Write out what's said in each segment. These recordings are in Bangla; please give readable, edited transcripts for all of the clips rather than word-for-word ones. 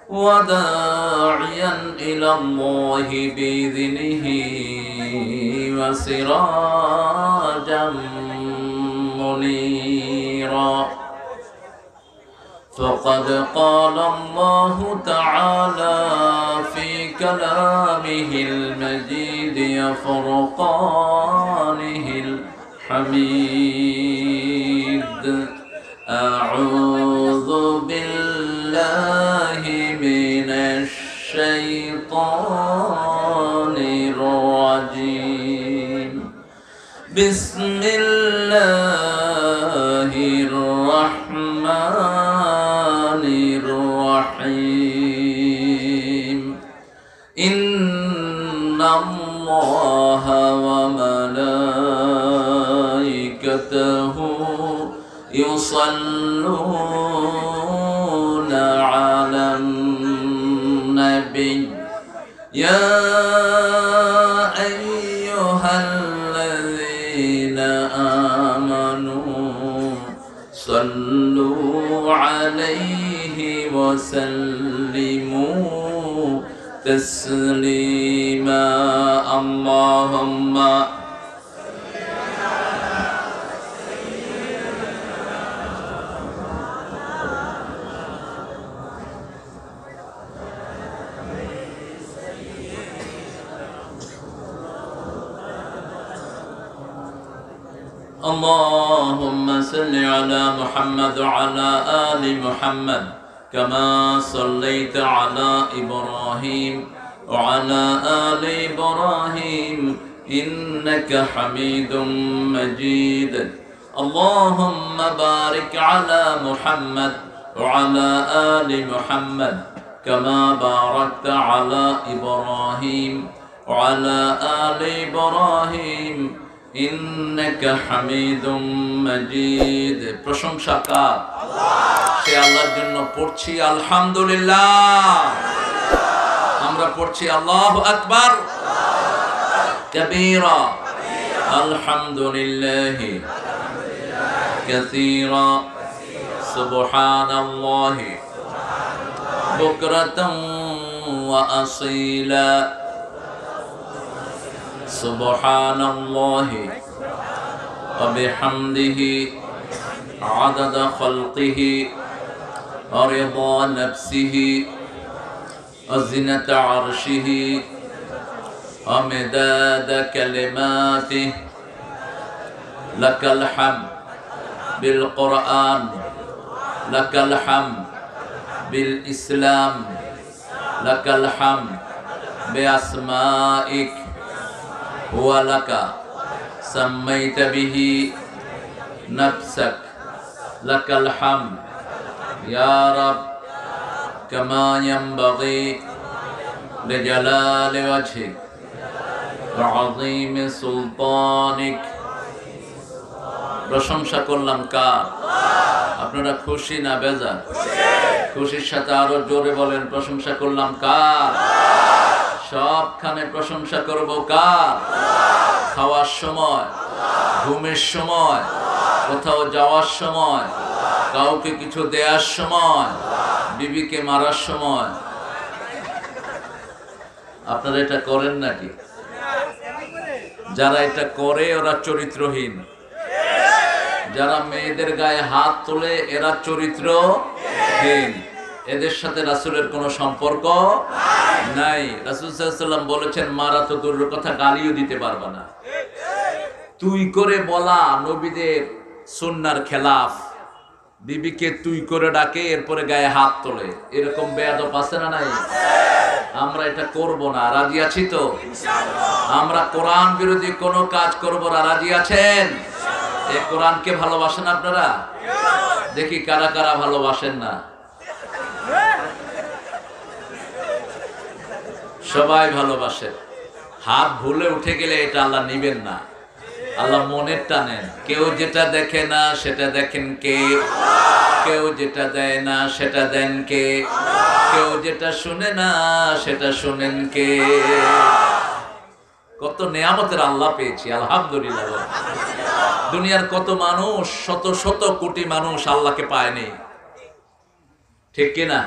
وداعيا إلى الله بإذنه وسراجا منيرا فقد قال الله تعالى في كلامه المجيد وفرقانه الحميد أعوذ بالله من الشيطان الرجيم بسم الله الرحمن الرحيم إن الله وملائكته يصلون على النبي يا أيها الذين آمنوا صلوا عليه وسلموا تسليما اللهم اللهم صل على محمد وعلى آل محمد كما صليت على إبراهيم وعلى آل إبراهيم إنك حميد مجيد اللهم بارك على محمد وعلى آل محمد كما باركت على إبراهيم وعلى آل إبراهيم ইন্নাকা হামিদুম মাজিদ প্রশংসা কার আল্লাহ সে আল্লাহর জন্য পড়ছি আলহামদুলিল্লাহ আমরা পড়ছি আল্লাহু আকবার কবীরা আলহামদুলিল্লাহ কাসীরা সুবহানাল্লাহ বুকরাতান ওয়া আসীলা سبحان الله وبحمده عدد خلقه ورضا نفسه وزنة عرشه ومداد كلماته لك الحمد بالقرآن لك الحمد بالإسلام لك الحمد بأسمائك ولك سميت به نفسك لك الحمد يا رب كما ينبغي لجلال وجهك وعظيم سلطانك প্রশংসা করলাম কার আপনারা খুশি না বেজার খুশির সাথে আরো জোরে বলেন প্রশংসা করলাম কার সবখানে প্রশংসা করব কার খাওয়ার সময় ঘুমের সময় কোথাও যাওয়ার সময় কাউকে কিছু দেওয়ার সময় বিবিকে মারার সময় আপনারা এটা করেন নাকি যারা এটা করে ওরা চরিত্রহীন যারা মেয়েদের গায়ে হাত তোলে এরা চরিত্রহীন এদের সাথে রাসূলের কোনো সম্পর্ক নাই রাসূল সাল্লাল্লাহু আলাইহি ওয়াসাল্লাম বলেছেন মারা তো দূরের কথা গালিও দিতে পারবে না তুই করে বলা নবীদের সুন্নাহর খেলাফ বিবিকে তুই করে ডাকে এরপরে গায়ে হাত তোলে এরকম বেয়াদব আছে না নাই আমরা এটা করব না রাজি আছি তো ইনশাআল্লাহ আমরা কোরআন বিরোধী কোনো কাজ করব না রাজি আছেন এই কোরআনকে ভালোবাসেন আপনারা দেখি কারা কারা ভালোবাসেন না সবাই ভালোবাসে হাত ভুলে উঠে গেলে এটা আল্লাহ নিবেন না আল্লাহ মনের টানেন কেউ যেটা দেখে না সেটা দেখেন কে কেউ যেটা দেয় না সেটা দেন কে কেউ যেটা শুনে না সেটা শুনেন কে কত নেয়ামতের আল্লাহ পেয়েছি আলহামদুলিল্লাহ দুনিয়ার কত মানুষ শত শত কোটি মানুষ আল্লাহকে পায়নি ঠিক কিনা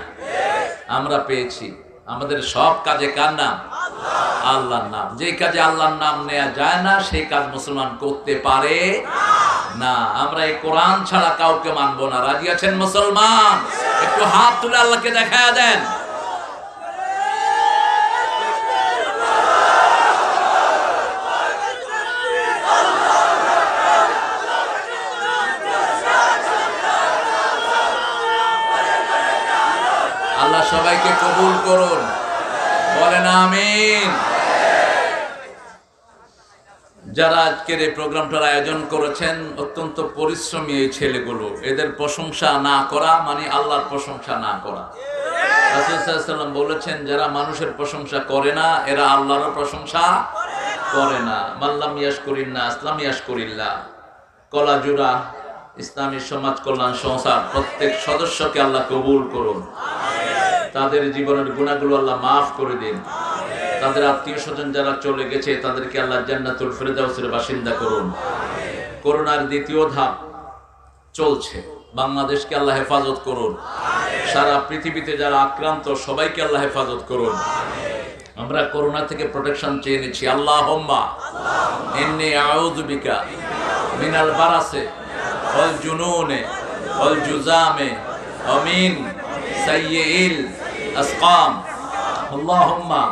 আমরা পেয়েছি। আমাদের সব কাজে কার নাম? আল্লাহর নাম। যে কাজে আল্লাহর নাম নেওয়া যায় না সেই কাজ মুসলমান করতে পারে না। আমরা এই কোরআন ছাড়া কাউকে মানবো না। রাজি আছেন মুসলমান? একটু হাত তুলে আল্লাহকে দেখায়া দেন। আল্লাহ সবাইকে কবুল করুন, বলেন আমিন। যারা আজকের এই প্রোগ্রামটার আয়োজন করেছেন অত্যন্ত পরিশ্রমী এই ছেলেগুলো, এদের প্রশংসা না করা মানে আল্লাহর প্রশংসা না করা। রাসূল সাল্লাল্লাহু আলাইহি ওয়াসাল্লাম বলেছেন যারা মানুষের প্রশংসা করে না এরা আল্লাহর প্রশংসা করে না। মাল্লাম ইয়াশকুরিন নাস লাম ইয়াশকুরিল্লাহ। কলাজুরা ইসলামী সমাজ কল্যাণ সংস্থার প্রত্যেক সদস্যকে আল্লাহ কবুল করুন, তাদের জীবনের গুনাহগুলো আল্লাহ মাফ করে দিন, তাদের আত্মীয় স্বজন যারা চলে গেছে তাদেরকে আল্লাহ জান্নাতুল ফেরদাউসের বাসিন্দা করুন। করোনার দ্বিতীয় ধাপ চলছে, বাংলাদেশকে আল্লাহ হেফাজত করুন। সারা পৃথিবীতে যারা আক্রান্ত সবাইকে আল্লাহ হেফাজত করুন। আমরা করোনা থেকে প্রোটেকশন চেয়ে নিচ্ছি। আল্লাহুম্মা ইন্নী আউযু বিকা মিনাল বারাসে ওয়াল জুনুনে ওয়াল জুজামে ওয়া মিন সাইয়্যিল আসকাম। আল্লাহুম্মা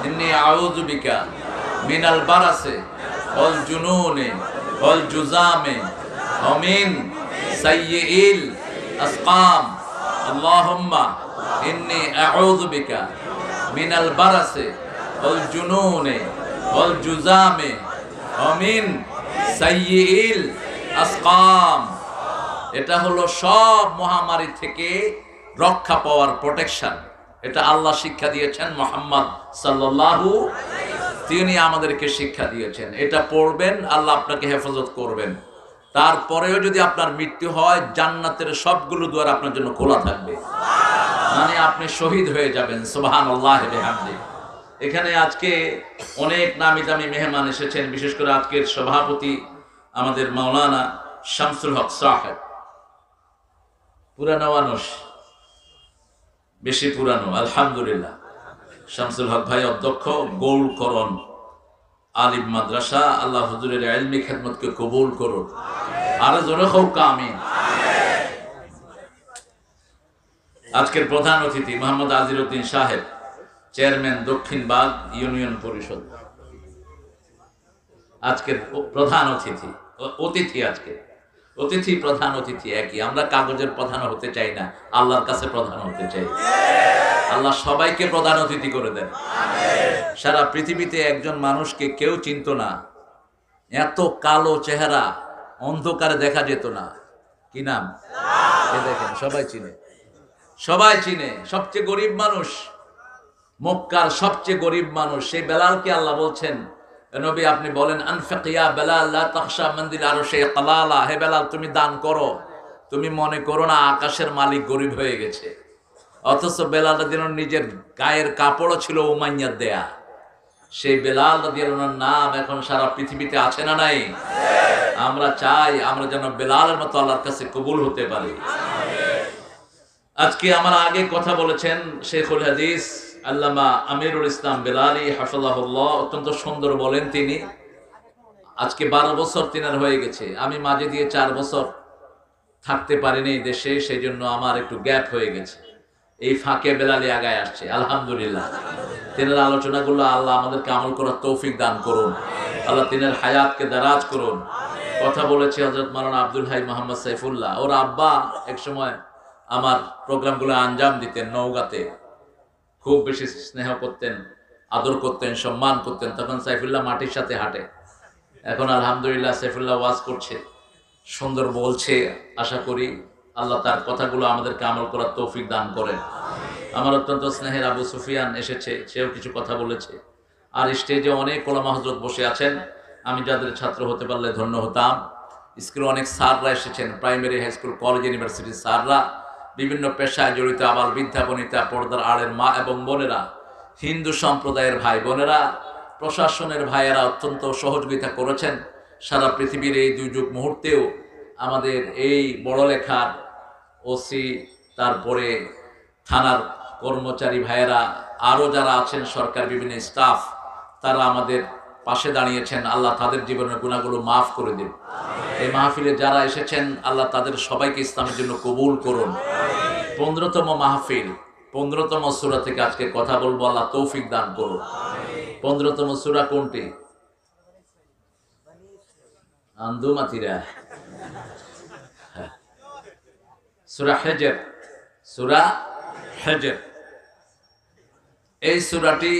ইন্নী আউযু বিকা মিনাল বারাসে ওয়াল জুনুনে ওয়াল জুজামে ওয়া মিন সাইয়্যিল আসকাম। আল্লাহুম্মা ইন্নী আউযু বিকা মিনাল বারাসে ওয়াল জুনুনে ওয়াল জুজামে ওয়া মিন সাইয়্যিল আসকাম। এটা হলো সব মহামারী থেকে রক্ষা পাওয়ার প্রোটেকশন। এটা আল্লাহ শিক্ষা দিয়েছেন, মুহাম্মদ সাল্লাল্লাহু তিনি আমাদেরকে শিক্ষা দিয়েছেন। এটা পড়বেন, আল্লাহ আপনাকে হেফাজত করবেন। তারপরেও যদি আপনার মৃত্যু হয় জান্নাতের সবগুলো দুয়ার আপনার জন্য খোলা থাকবে, মানে আপনি শহীদ হয়ে যাবেন। সুবহানাল্লাহি ওয়া বিহামদিহি। এখানে আজকে অনেক নামি দামি মেহমান এসেছেন, বিশেষ করে আজকের সভাপতি আমাদের মাওলানা শামসুল হক সাহেব, পুরানো মানুষ, বেশি পুরানো আলহামদুলিল্লাহ। শামসুল হক ভাই অধ্যক্ষ, গৌড়করণ আলিম মাদ্রাসা। আল্লাহ হুজুরের ইলমি খেদমতকে কবুল করুন, আর জোরে হোক আমিন। আজকের প্রধান অতিথি মোহাম্মদ আজিরউদ্দিন সাহেব, চেয়ারম্যান দক্ষিণবাগ ইউনিয়ন পরিষদ। আজকের প্রধান অতিথি, আজকে অতিথি প্রধান অতিথি একই। আমরা কাগজের প্রধান হতে চাই না, আল্লাহর কাছে প্রধান হতে চাই। আল্লাহ সবাইকে প্রধান অতিথি করে দেন। সারা পৃথিবীতে একজন মানুষকে কেউ চিনত না, এত কালো চেহারা অন্ধকারে দেখা যেত না। কি নাম? দেখেন সবাই চিনে, সবাই চিনে। সবচেয়ে গরিব মানুষ, মক্কার সবচেয়ে গরিব মানুষ, সেই বেলালকে আল্লাহ বলছেন, নবী আপনি বলেন আনফিক ইয়া বেলাল লা তাখশা মানদিল আরশে ক্বালালা। হে বেলাল তুমি দান করো, তুমি মনে করো না আকাশের মালিক গরিব হয়ে গেছে। অথচ বেলাল রাদিয়াল্লাহু আনহু নিজের গায়ের কাপড়ও ছিল উমাইয়ার দেয়া। সেই বেলাল রাদিয়াল্লাহু আনহুর নাম এখন সারা পৃথিবীতে আছে না নাই? আমরা চাই আমরা যেন বেলালের মতো আল্লাহর কাছে কবুল হতে পারি। আজকে আমার আগে কথা বলেছেন শেখুল হাদিস আল্লামা আমিরুল ইসলাম বেলালী হাফিজাহুল্লাহ, অত্যন্ত সুন্দর বলেন তিনি। আজকে 12 বছর তিনার হয়ে গেছে। আমি মাঝে দিয়ে 4 বছর থাকতে পারিনি দেশে, সেই জন্য আমার একটু গ্যাপ হয়ে গেছে। এই ফাঁকে বেলালী আগায় আসছে আলহামদুলিল্লাহ। তিনার আলোচনাগুলো আল্লাহ আমাদেরকে আমল করার তৌফিক দান করুন, আল্লাহ তিনার হায়াতকে দারাজ করুন। কথা বলেছে হযরত মাওলানা আব্দুল হাই মোহাম্মদ সাইফুল্লাহ। ওর আব্বা একসময় আমার প্রোগ্রামগুলো আঞ্জাম দিতেন নওগাঁতে, খুব বেশি স্নেহ করতেন, আদর করতেন, সম্মান করতেন। তখন সাইফুল্লাহ মাটির সাথে হাঁটে। এখন আলহামদুলিল্লাহ সাইফুল্লাহ ওয়াজ করছে, সুন্দর বলছে। আশা করি আল্লাহ তার কথাগুলো আমাদেরকে আমল করার তৌফিক দান করেন। আমার অত্যন্ত স্নেহের আবু সুফিয়ান এসেছে, সেও কিছু কথা বলেছে। আর স্টেজে অনেক ওলামা হযরত বসে আছেন, আমি যাদের ছাত্র হতে পারলে ধন্য হতাম। স্কুলে অনেক স্যাররা এসেছেন, প্রাইমারি, হাই স্কুল, কলেজ, ইউনিভার্সিটির স্যাররা, বিভিন্ন পেশায় জড়িত আবার বৃদ্ধা বনিতা, পর্দার আড়ের মা এবং বোনেরা, হিন্দু সম্প্রদায়ের ভাই বোনেরা, প্রশাসনের ভাইয়েরা অত্যন্ত সহযোগিতা করেছেন। সারা পৃথিবীর এই দুর্যোগ মুহূর্তেও আমাদের এই বড় লেখার ওসি, তারপরে থানার কর্মচারী ভাইয়েরা, আরো যারা আছেন সরকার বিভিন্ন স্টাফ, তারা আমাদের পাশে দাঁড়িয়েছেন। আল্লাহ তাদের জীবনের গুনাহগুলো মাফ করে দিন। এই মাহফিলে যারা এসেছেন আল্লাহ তাদের সবাইকে ইসলামের জন্য কবুল করুন। 15তম মাহফিল, 15তম সূরা থেকে আজকে কথা বলবো। আল্লাহ তৌফিক দান করুন। 15তম সূরা কোনটি? আন্দুমাতিরা সূরা হিজর। সূরা হিজর, এই সূরাটি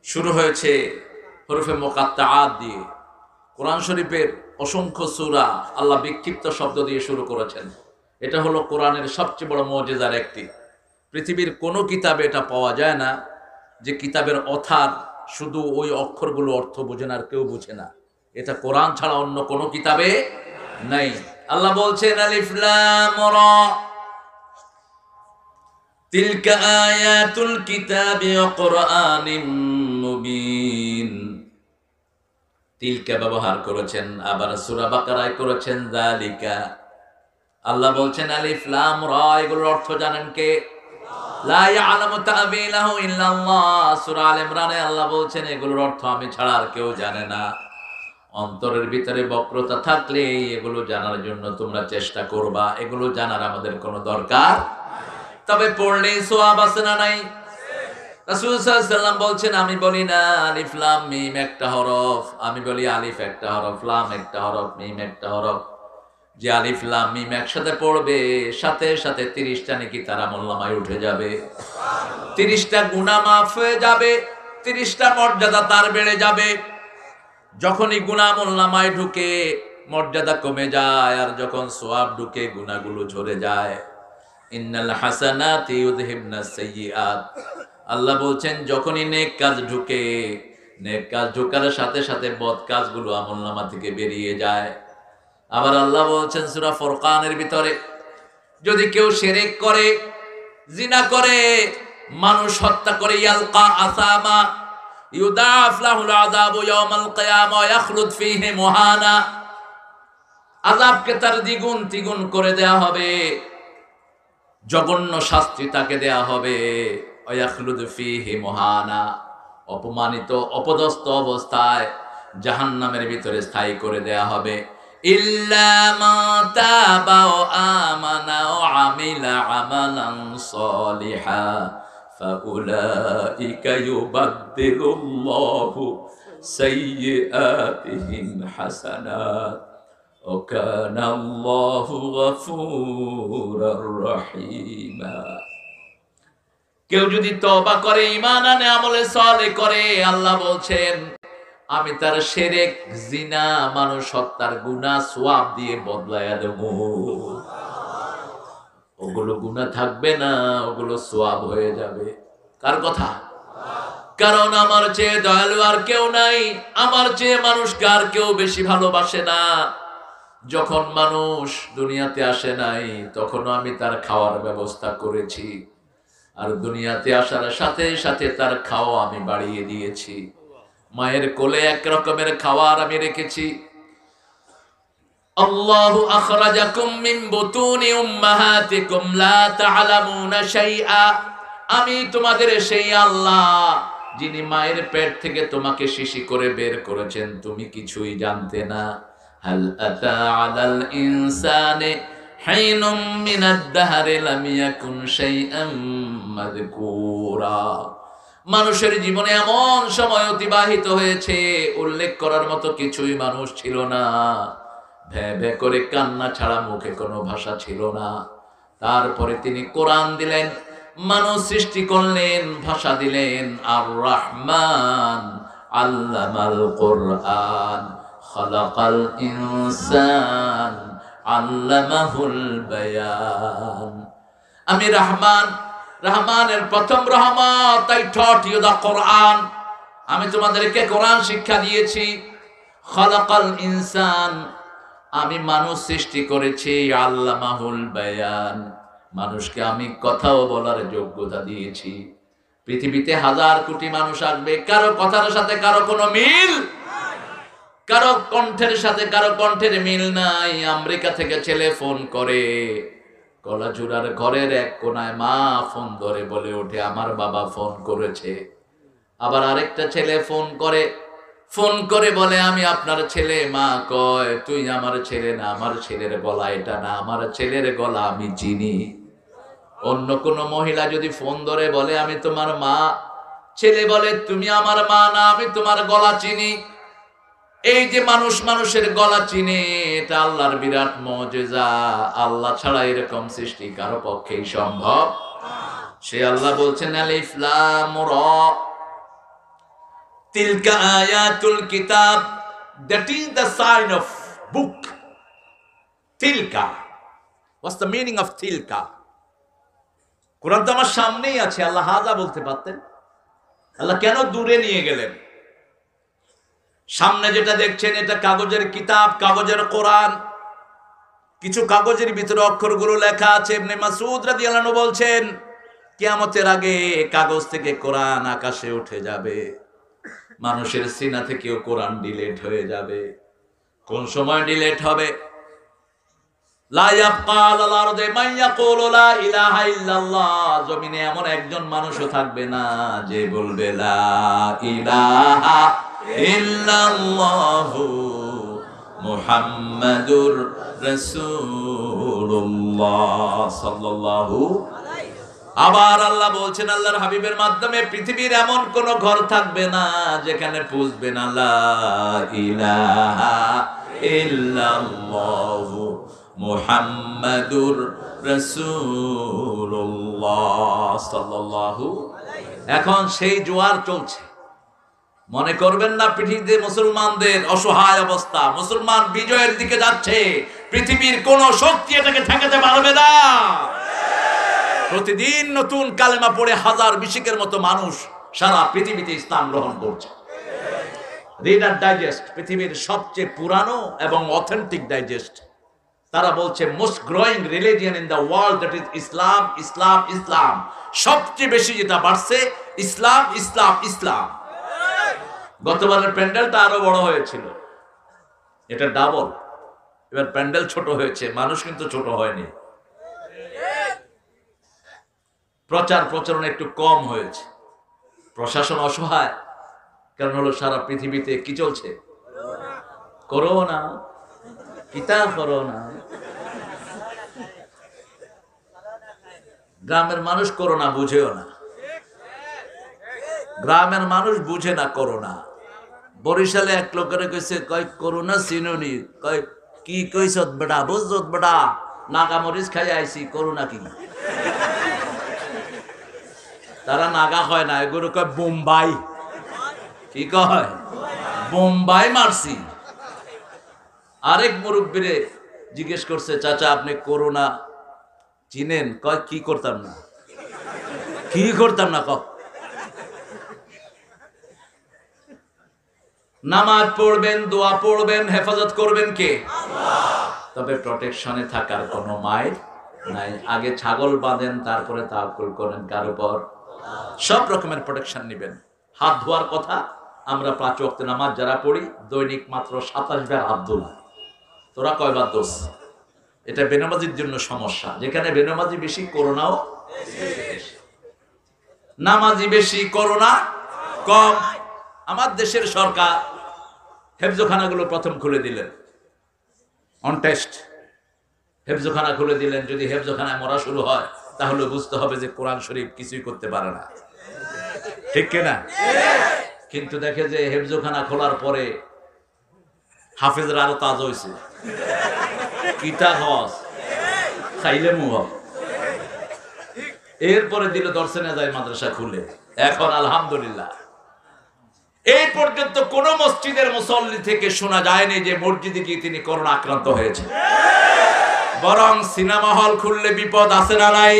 শুরু হয়েছে হরফে মুকাত্তাআত দিয়ে। কোরআন শরীফের অসংখ্য সূরা আল্লাহ বিক্ষিপ্ত শব্দ দিয়ে শুরু করেছেন। এটা হলো কোরআনের সবচেয়ে বড় মুজিজার একটি। পৃথিবীর কোনো কিতাবে এটা পাওয়া যায় না যে কিতাবের অথার শুধু ওই অক্ষরগুলো অর্থ বোঝে না আর কেউ বুঝে না। এটা কোরআন ছাড়া অন্য কোনো কিতাবে নাই। আল্লাহ বলছেন আলিফ লাম রা তিলকা আয়াতুল কিতাবি ওয়া কুরআনিম মুবিন। তিলকা ব্যবহার করেছেন, আবার সূরা বাকারায় করেছেন যালিকা। আল্লাহ বলছেন আলিফ লাম রা, এগুলোর অর্থ জানেন কে? লা ইয়ালামু তা'বীলাহু ইল্লাল্লাহ। সূরা আলে ইমরানে আল্লাহ বলছেন এগুলোর অর্থ আমি ছাড়া আর কেউ জানে না। অন্তরের ভিতরে বক্রতা থাকলে এগুলো জানার জন্য তোমরা চেষ্টা করবা, এগুলো জানার আমাদের কোনো দরকার। তবে পড়লে সওয়াব আছে না নাই? রাসূল সাল্লাল্লাহু আলাইহি ওয়াসাল্লাম বলছেন আমি বলি না আলিফ লাম মিম একটা হরফ, আমি বলি আলিফ একটা হরফ, লাম একটা হরফ, মিম একটা হরফ। যে আলিফ লাম মিম একসাথে পড়বে সাথে সাথে 30টা নেকি তার আমলনামায় উঠে যাবে, 30টা গুনাহ মাফ হয়ে যাবে, 30টা মর্যাদা তার বেড়ে যাবে। যখনই গুনাহ আমলনামায় ঢুকে মর্যাদা কমে যায়, আর যখন সওয়াব ঢুকে গুনাহগুলো ঝরে যায়। ইন্নাল হাসানাতি ইউযহিবনাস সাইয়্যাত। আল্লাহ বলছেন যখনই নেক কাজ ঢুকে, নেক কাজ ঢোকার সাথে সাথে বদ কাজগুলো আমলনামা থেকে বেরিয়ে যায়। আবার আল্লাহ বলছেন সূরা ফুরকানের ভিতরে, যদি কেউ শিরক করে, জিনা করে, মানুষ হত্যা করে, ইয়ালকা আসামা ইউদাফ লাহুল আযাবু ইয়াওমাল কিয়ামা ওয়া ইয়াখলুদ ফীহি মুহানা। আযাবকে তার দ্বিগুণ তিগুণ করে দেয়া হবে, জঘন্য শাস্তি তাকে দেয়া হবে। ওয়া ইয়াখলুদ ফীহি মুহানা, অপমানিত অপদস্থ অবস্থায় জাহান্নামের ভিতরে স্থায়ী করে দেয়া হবে। ইল্লা মা তাবা ওয়া আমানা ওয়া আমিলা আমালান সলিহা ফাউলাইকা ইউবাদদিলুল্লাহু সাইয়্যাতিহিম হাসানাত ওয়া কানাল্লাহু গফুরুর রহিমা। কেউ যদি তওবা করে, ঈমান আনে, আমলে সালেহ করে, আল্লাহ বলছেন আমি তার শিরক, জিনা, মানুষ হত্যার গুনাহ সওয়াব দিয়ে বদলায়া দেব। ওগুলো গুনাহ থাকবে না, ওগুলো সওয়াব হয়ে যাবে। কার কথা? কারণ আমার চেয়ে দয়ালু আর কেউ নাই, আমার চেয়ে মানুষকে আর কেউ বেশি ভালোবাসে না। যখন মানুষ দুনিয়াতে আসে নাই তখনও আমি তার খাওয়ার ব্যবস্থা করেছি, আর দুনিয়াতে আসার সাথে সাথে তার খাওয়া আমি বাড়িয়ে দিয়েছি। মায়ের কোলে এক রকমের খাবার আমি রেখেছি। আল্লাহু আখরাজাকুম মিন বুতুনি উম্মাহাতিকুম লা তা'লামুনা শাইআ। আমি তোমাদের সেই আল্লাহ যিনি মায়ের পেট থেকে তোমাকে শিশি করে বের করেছেন, তুমি কিছুই জানতে না। হাল আতা আলাল ইনসানি হাইনুম মিনাদ দাহরি লাম ইয়াকুন শাইআম মাযকুরা। মানুষের জীবনে এমন সময় অতিবাহিত হয়েছে উল্লেখ করার মতো কিছুই মানুষ ছিল না। ভ্যাঁ ভ্যাঁ করে কান্না ছাড়া মুখে কোনো ভাষা ছিল না। তারপরে তিনি কোরআন দিলেন, মানুষ সৃষ্টি করলেন, ভাষা দিলেন। আর রহমান আল্লামাল কোরআন খালাকাল ইনসান আল্লামাহুল বায়ান। আমি রহমান, রহমানের প্রথম রহমত আই টট ইউ দা কোরআন। আমি তোমাদেরকে কোরআন শিক্ষা দিয়েছি। খালাকাল ইনসান, আমি মানুষ সৃষ্টি করেছি। আল্লামাহুল বায়ান, মানুষকে আমি কথাও বলার যোগ্যতা দিয়েছি। পৃথিবীতে হাজার কোটি মানুষ আসবে, কারো কথার সাথে কারো কোনো মিল, কারো কণ্ঠের সাথে কারো কণ্ঠের মিল নাই। আমেরিকা থেকে ছেলে ফোন করে, কলাচূড়ার ঘরের এক কোনায় মা ফোন ধরে বলে ওঠে, আমার বাবা ফোন করেছে। আবার আরেকটা ছেলে ফোন করে বলে, আমি আপনার ছেলে। মা কয়, তুই আমার ছেলে না, আমার ছেলের গলা এটা না, আমার ছেলের গলা আমি চিনি। অন্য কোন মহিলা যদি ফোন ধরে বলে, আমি তোমার মা, ছেলে বলে, তুমি আমার মা না, আমি তোমার গলা চিনি। এই যে মানুষের গলা চিনে, এটা আল্লাহর বিরাট মুজিজা। আল্লাহ ছাড়া এরকম সৃষ্টি কারো পক্ষেই সম্ভব। সে আল্লাহ বলছেন, আলিফ লাম রা তিলকা আয়াতুল কিতাব, that is the sign of book. Tilka, what's the meaning of তিলকা? কোরআন তো আমার সামনেই আছে। আল্লাহ হাজা বলতে পারতেন। আল্লাহ কেন দূরে নিয়ে গেলেন? সামনে যেটা দেখছেন এটা কাগজের কিতাব, কাগজের কোরআন। কিছু কাগজের ভিতরে অক্ষরগুলো লেখা আছে। ইবনে মাসউদ রাদিয়াল্লাহু আনহু বলছেন, কিয়ামতের আগে কাগজ থেকে কোরআন আকাশে উঠে যাবে, মানুষের সিনা থেকেও কোরআন ডিলিট হয়ে যাবে। কোন সময় ডিলিট হবে? লা ইয়াবকা আলাল আরদি মান ইয়াকুলু লা ইলাহা ইল্লাল্লাহ। জমিনে এমন একজন মানুষও থাকবে না যে বলবে লা ইলাহা ইল্লাল্লাহু মুহাম্মাদুর রাসূলুল্লাহ সাল্লাল্লাহু। আবার আল্লাহ বলছেন, আল্লাহর হাবিবের মাধ্যমে পৃথিবীর এমন কোন ঘর থাকবে না যেখানে পুজবে না লা ইলাহা ইল্লাল্লাহু মুহাম্মাদুর রাসূলুল্লাহ সাল্লাল্লাহু। এখন সেই জোয়ার চলছে। মনে করবেন না পৃথিবীতে মুসলমানদের অসহায় অবস্থা। মুসলমান বিজয়ের দিকে যাচ্ছে। পৃথিবীর কোন শক্তি এটাকে ঠেকাতে পারবে না। প্রতিদিন নতুন কালেমা পড়ে হাজার বিশেকের মতো মানুষ সারা পৃথিবীতে ইসলাম গ্রহণ করছে। রিডার ডাইজেস্ট, পৃথিবীর সবচেয়ে পুরানো এবং অথেন্টিক ডাইজেস্ট, তারা বলছে most growing religion in the world, that is Islam, Islam, Islam. সবচেয়ে বেশি যেটা বাড়ছে ইসলাম, ইসলাম, ইসলাম। গতবারের প্যান্ডেলটা আরো বড় হয়েছিল, এটা ডাবল। এবার প্যান্ডেল ছোট হয়েছে, মানুষ কিন্তু ছোট হয়নি। প্রচারণা একটু কম হয়েছে। প্রশাসন অসহায়, কারণ হলো সারা পৃথিবীতে কি চলছে? করোনা। কিতা করোনা? গ্রামের মানুষ করোনা বুঝেও না। গ্রামের মানুষ বুঝে না করোনা। বরিশালে এক লোকের কইছে, কয় করোনা চিনুনি? কয় কি কইছত বেটা? বুঝছত বেটা, নাগামরিচ খাই আইছি, করোনা কি? তারা নাগা হয় না, এগুলো কয় বোম্বাই। কি কয়? বোম্বাই মারছি। আরেক মুরব্বীরে জিজ্ঞেস করছে, চাচা আপনি করোনা চিনেন? কয় কি করতাম না। কি করতাম না? নামাজ পড়বেন, দোয়া পড়বেন, হেফাজত করবেন কে? তবে প্রটেকশনে থাকার কোনো মাইর নাই। আগে ছাগল বাঁধেন, তারপরে তাওয়াক্কুল করেন কার উপর? সব রকমের প্রোটেকশন নেবেন। হাত ধোয়ার কথা, আমরা 5 ওয়াক্ত নামাজ যারা পড়ি দৈনিক মাত্র 27 বার হাত ধোয়া। তোরা কয়বার দোষ? এটা বেনামাজির জন্য সমস্যা। যেখানে বেনামাজি বেশি, করোনাও নামাজি বেশি, করোনা কম। আমার দেশের সরকার হেফজখানাগুলো প্রথম খুলে দিলেন অন টেস্ট। হেফজখানা খুলে দিলেন। যদি হেফজখানায় মরা শুরু হয় তাহলে বুঝতে হবে যে কোরআন শরীফ কিছুই করতে পারে না, ঠিক কিনা? কিন্তু দেখে যে হেফজখানা খোলার পরে হাফেজরা আরো তাজা হয়েছে। কিতা হস খাইলে মুহ। এরপরে দিল দর্শনে যায় মাদ্রাসা খুলে। এখন আলহামদুলিল্লাহ এই পর্যন্ত কোন মসজিদের মুসল্লি থেকে শোনা যায়নি যে মসজিদে গিয়ে তিনি করোনা আক্রান্ত হয়েছে। বরং সিনেমা হল খুললে বিপদ আছে না নাই?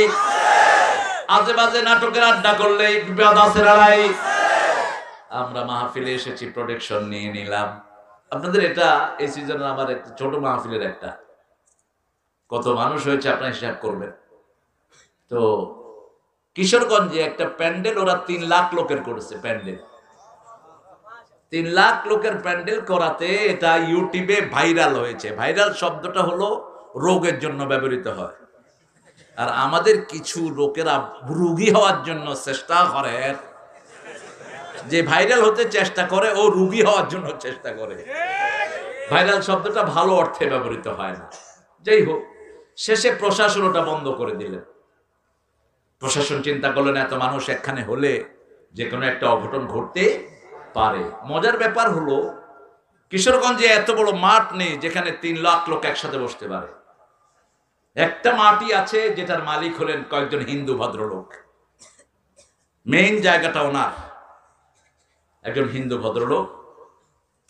আজে বাজে নাটকের আড্ডা করলে বিপদ আছে না নাই? আমরা মাহফিলে এসেছি, প্রোটেকশন নিয়ে নিলাম। আপনাদের এটা এই সিজনে আমার একটা ছোট মাহফিলের একটা কত মানুষ হয়েছে আপনারা হিসাব করবেন। তো কিশোরগঞ্জে একটা প্যান্ডেল ওরা 3 লাখ লোকের করেছে। প্যান্ডেল 3 লাখ লোকের প্যান্ডেল করাতে এটা ইউটিউবে ভাইরাল হয়েছে। ভাইরাল শব্দটা হলো রোগের জন্য ব্যবহৃত হয়। আর আমাদের কিছু লোকেরা রুগী হওয়ার জন্য চেষ্টা করে, যে ভাইরাল হতে চেষ্টা করে ও রুগী হওয়ার জন্য চেষ্টা করে। ভাইরাল শব্দটা ভালো অর্থে ব্যবহৃত হয় না। যাই হোক, শেষে প্রশাসন ওটা বন্ধ করে দিলেন। প্রশাসন চিন্তা করলেন এত মানুষ একখানে হলে যে কোনো একটা অঘটন ঘটতে পারে। মজার ব্যাপার হলো কিশোরগঞ্জে এত বড় মাঠ নেই যেখানে 3 লাখ লোক একসাথে বসতে পারে। একটা মাঠই আছে যেটার মালিক হলেন কয়েকজন হিন্দু ভদ্রলোক। মেইন জায়গাটা ওনার, একজন হিন্দু ভদ্রলোক।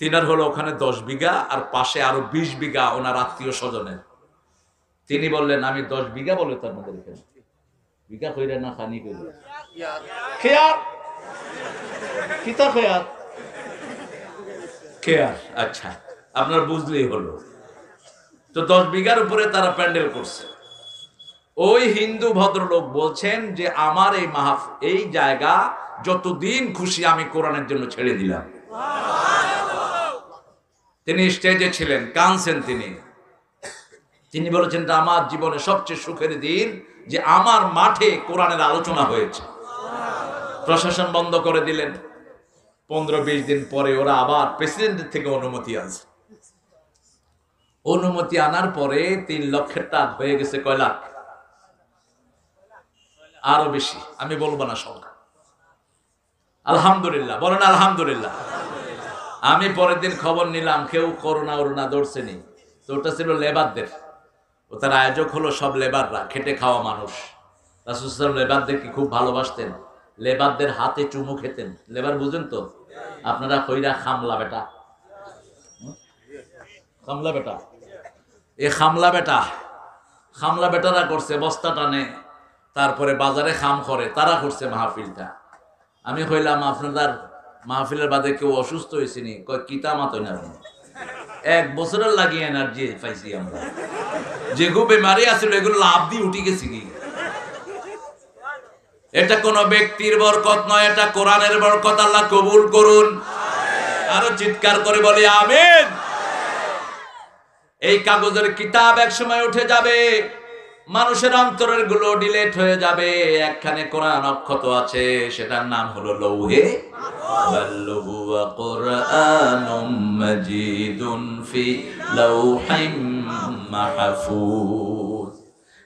তিনার হলো ওখানে 10 বিঘা আর পাশে আরো 20 বিঘা ওনার আত্মীয় স্বজনের। তিনি বললেন আমি 10 বিঘা বলে তার মধ্যে রেখে বিঘা কইরা না খানি কইরা খেয়ার কিতা খেয়ার খেয়ার। আচ্ছা, আপনার বুঝলেই হলো। তো 10 বিঘার উপরে তারা প্যান্ডেল করছে। ওই হিন্দু ভদ্রলোক বলছেন যে আমার এই জায়গা যতদিন খুশি আমি কোরআনের জন্য ছেড়ে দিলাম। তিনি স্টেজে ছিলেন, কাঁদছেন। তিনি বলেছেন যে আমার জীবনে সবচেয়ে সুখের দিন যে আমার মাঠে কোরআনের আলোচনা হয়েছে। প্রশাসন বন্ধ করে দিলেন। 15-20 দিন পরে ওরা আবার প্রেসিডেন্টের থেকে অনুমতি আছে। অনুমতি আনার পরে 3 লক্ষের টাকা হয়ে গেছে কয় লাখ, আরো বেশি, আমি বলবো না সংখ্যা। আলহামদুলিল্লাহ বলেন আলহামদুলিল্লাহ। আমি পরের দিন খবর নিলাম কেউ করোনা ধরছেনি। তো ওটা ছিল লেবারদের, ও তার আয়োজক হলো সব লেবাররা, খেটে খাওয়া মানুষ। রাসূল সাল্লাল্লাহু আলাইহি ওয়াসাল্লাম লেবারদেরকে খুব ভালোবাসতেন, লেবারদের হাতে চুমু খেতেন। লেবার বুঝেন তো আপনারা? কইরা খামলা বেটা, খামলা বেটা, এ খামলা বেটারা করছে বস্তা টানে, তারপরে বাজারে খাম করে, তারা করছে মাহফিলটা। আমি কইলাম আপনাদের মাহফিলের বাদে কেউ অসুস্থ হয়েছিনি? কয় কিতা মাতই না, 1 বছরের লাগিয়ে এনার্জি পাইছি আমরা। যেগুলো বেমারি আছিল এগুলো লাভ দিয়ে উঠে গেছি কি। এটা কোন ব্যক্তির বরকত নয়, এটা কোরআনের বরকত। আল্লাহ কবুল করুন। আরো চিৎকার করে বলি আমিন। এই কাগজের কিতাব এক সময় উঠে যাবে, মানুষের অন্তরের গুলো ডিলেট হয়ে যাবে। একখানে কোরআন অক্ষত আছে, সেটার নাম হলো লৌহে বাল্লুহু ওয়া কুরআনুম মাজিদুন ফি লাউহিম মাহফুজ।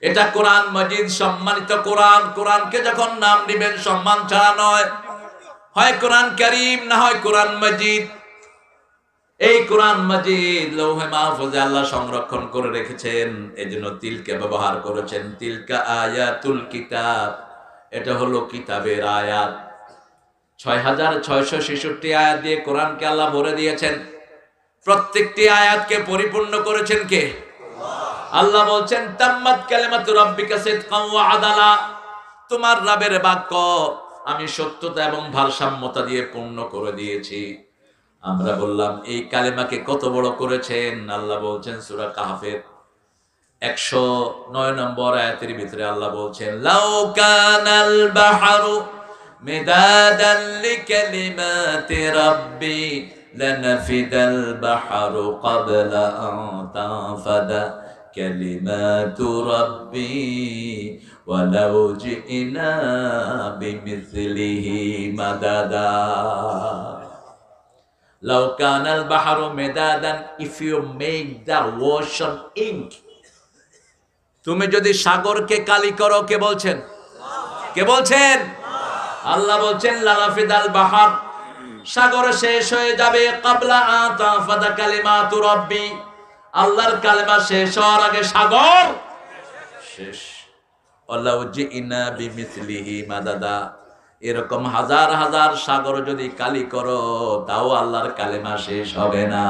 এটা কোরআন মাজিদ, সম্মানিত কোরআন। কোরআনকে যখন নাম দিবেন সম্মান ছাড়া নয়, হয় কোরআন কারীম না হয় কোরআন মাজিদ। এই কোরআন মাজিদ লৌহে মাহফুজে আল্লাহ সংরক্ষণ করে রেখেছেন, এজন্য তিলকে ব্যবহার করেছেন। তিলকা আয়াতুল কিতাব, এটা হলো কিতাবের আয়াত। 6666 আয়াত দিয়ে কোরআনকে আল্লাহ ভরে দিয়েছেন। প্রত্যেকটি আয়াতকে পরিপূর্ণ করেছেন কে? আল্লাহ বলছেন তাম্মাত কালিমাতু রাব্বিকা সিদকান ওয়া আদালা, তোমার রবের বাক্য আমি সত্যতা এবং ভারসাম্যতা দিয়ে পূর্ণ করে দিয়েছি। আমরা বললাম এই কালেমাকে কত বড় করেছেন। আল্লাহ বলছেন সূরা কাহফের 109 নম্বর আয়াতের ভিতরে আল্লাহ বলছেন লাউ কানাল বাহরু মিদাদান লিকালিমাতি রাব্বি লানাফিদাল বাহরু ক্বাবলা আন তানফাদা কালিমাতু রাব্বি ওয়ালাউ জিনা বিমিসলিহি মাদাদা। লাউ Canal বাহরু মিদাদান, if you make the ocean ink, তুমি যদি সাগরকে কালি করো, কে বলছেন? কে বলছেন? আল্লাহ বলছেন লানাফিদাল বাহর, সাগর শেষ হয়ে যাবে। ক্বাবলা আন তানফাদা কালিমাতু রাব্বি, আল্লাহর কালেমা শেষ হওয়ার আগে সাগর শেষ। ওয়ালাউ জিনা বিমিসলিহি মাদাদা, এরকম হাজার হাজার সাগর যদি কালি করো তাও আল্লাহর কালেমা শেষ হবে না।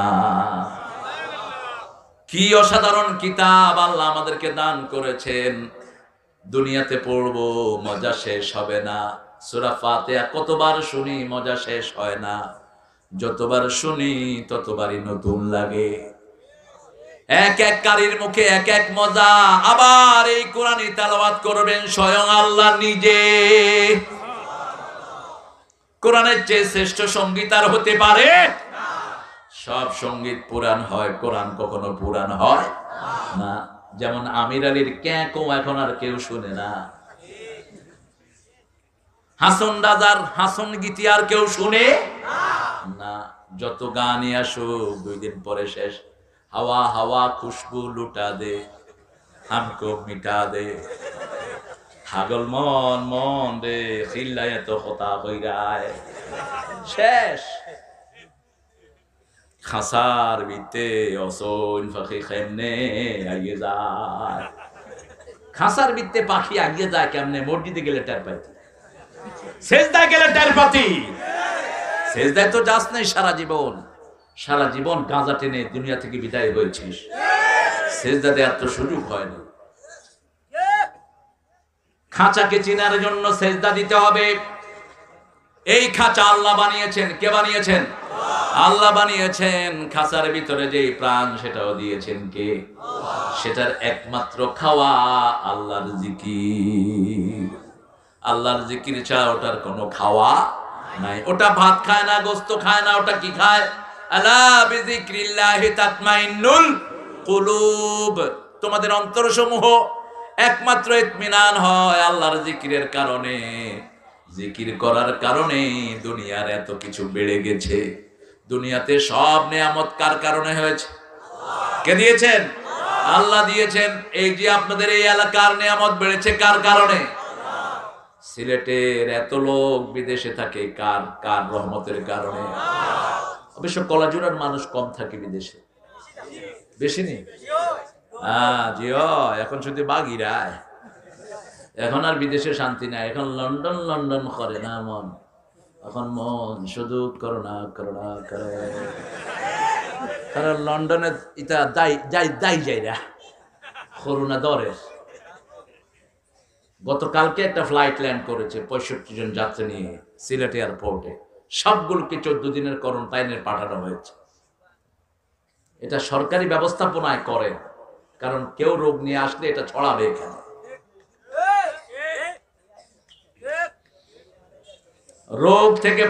কি অসাধারণ কিতাব আল্লাহ আমাদেরকে দান করেছেন। দুনিয়াতে পড়বো মজা শেষ হবে না। সূরা ফাতিহা কতবার শুনি মজা শেষ হয় না, যতবার শুনি ততবারই নতুন লাগে। এক এক কারীর মুখে এক এক মজা। আবার এই কোরআনই তেলাওয়াত করবেন স্বয়ং আল্লাহ নিজে। কোরআনের চেয়ে শ্রেষ্ঠ সঙ্গীত আর হতে পারে? সব সঙ্গীত পুরাণ হয়, কোরআন কখনো পুরাণ হয় না। যেমন আমির আলীর ক্যাঁকো এখন আর কেউ শুনে না, হাসন রাজার হাসন গীতি আর কেউ শুনে না। যত গানই আসুক 2 দিন পরে শেষ। হাওয়া হাওয়া খুশবু লুটা দে, হামকো মিটা দে, পাগল মন মন রে চিল্লায় তো হতা হই গায়, শেষ। খাসার ভিতরে অসন পাখি কেমনে আগে যায়, খাসার ভিতরে পাখি আগে যায় কেমনে? মসজিদে গেলে টের পাইতি, সেজদায় গেলে টের পাতি। সেজদায় তো যাস নাই সারা জীবন, সারা জীবন গাঁজা টেনে দুনিয়া থেকে বিদায় হয়েছিস, সেজদাতে এত সুযোগ হয়নি। খাঁচাকে চেনার জন্য সেজদা দিতে হবে। এই খাঁচা আল্লাহ বানিয়েছেন। কে বানিয়েছেন? আল্লাহ বানিয়েছেন। খাঁচার ভিতরে যে প্রাণ সেটাও দিয়েছেন কে? সেটার একমাত্র খাওয়া আল্লাহর জিকির। আল্লাহর জিকির ছাড়া ওটার কোনো খাওয়া নাই। ওটা ভাত খায় না, গোস্ত খায় না, ওটা কি খায়? আলা বিযিক্রিল্লাহি তাতমাইন্নুল কুলুব। তোমাদের অন্তরসমূহ একমাত্র ইতমিনান হয় আল্লাহর জিকিরের কারণে। জিকির করার কারণে দুনিয়ার এত কিছু বেড়ে গেছে। দুনিয়াতে সব নেয়ামত কার কারণে হয়েছে? কে দিয়েছেন? আল্লাহ দিয়েছেন। এই যে আপনাদের এই এলাকার নেয়ামত বেড়েছে কার কারণে? সিলেটের এত লোক বিদেশে থাকে কার কার রহমতের কারণে? অবশ্য কলাজুরার মানুষ কম থাকে বিদেশে, বেশি নেই। জিও এখন শুধু বাগিরায়, এখন আর বিদেশে শান্তি নাই। এখন লন্ডন লন্ডন করে না মন, এখন মন শুধু করোনা করোনা করে। কারণ লন্ডনে ইটা দাই যাইরা করোনা দরের। গতকালকে একটা ফ্লাইট ল্যান্ড করেছে 65 জন যাত্রী নিয়ে সিলেট এয়ারপোর্টে। সবগুলোকে 14 দিনের কোয়ারেন্টাইনে পাঠানো হয়েছে। এটা সরকারি ব্যবস্থাপনায় করে, কারণ কেউ রোগ নিয়ে আসলে এটা ছড়াবে এখানে। রোগ থেকে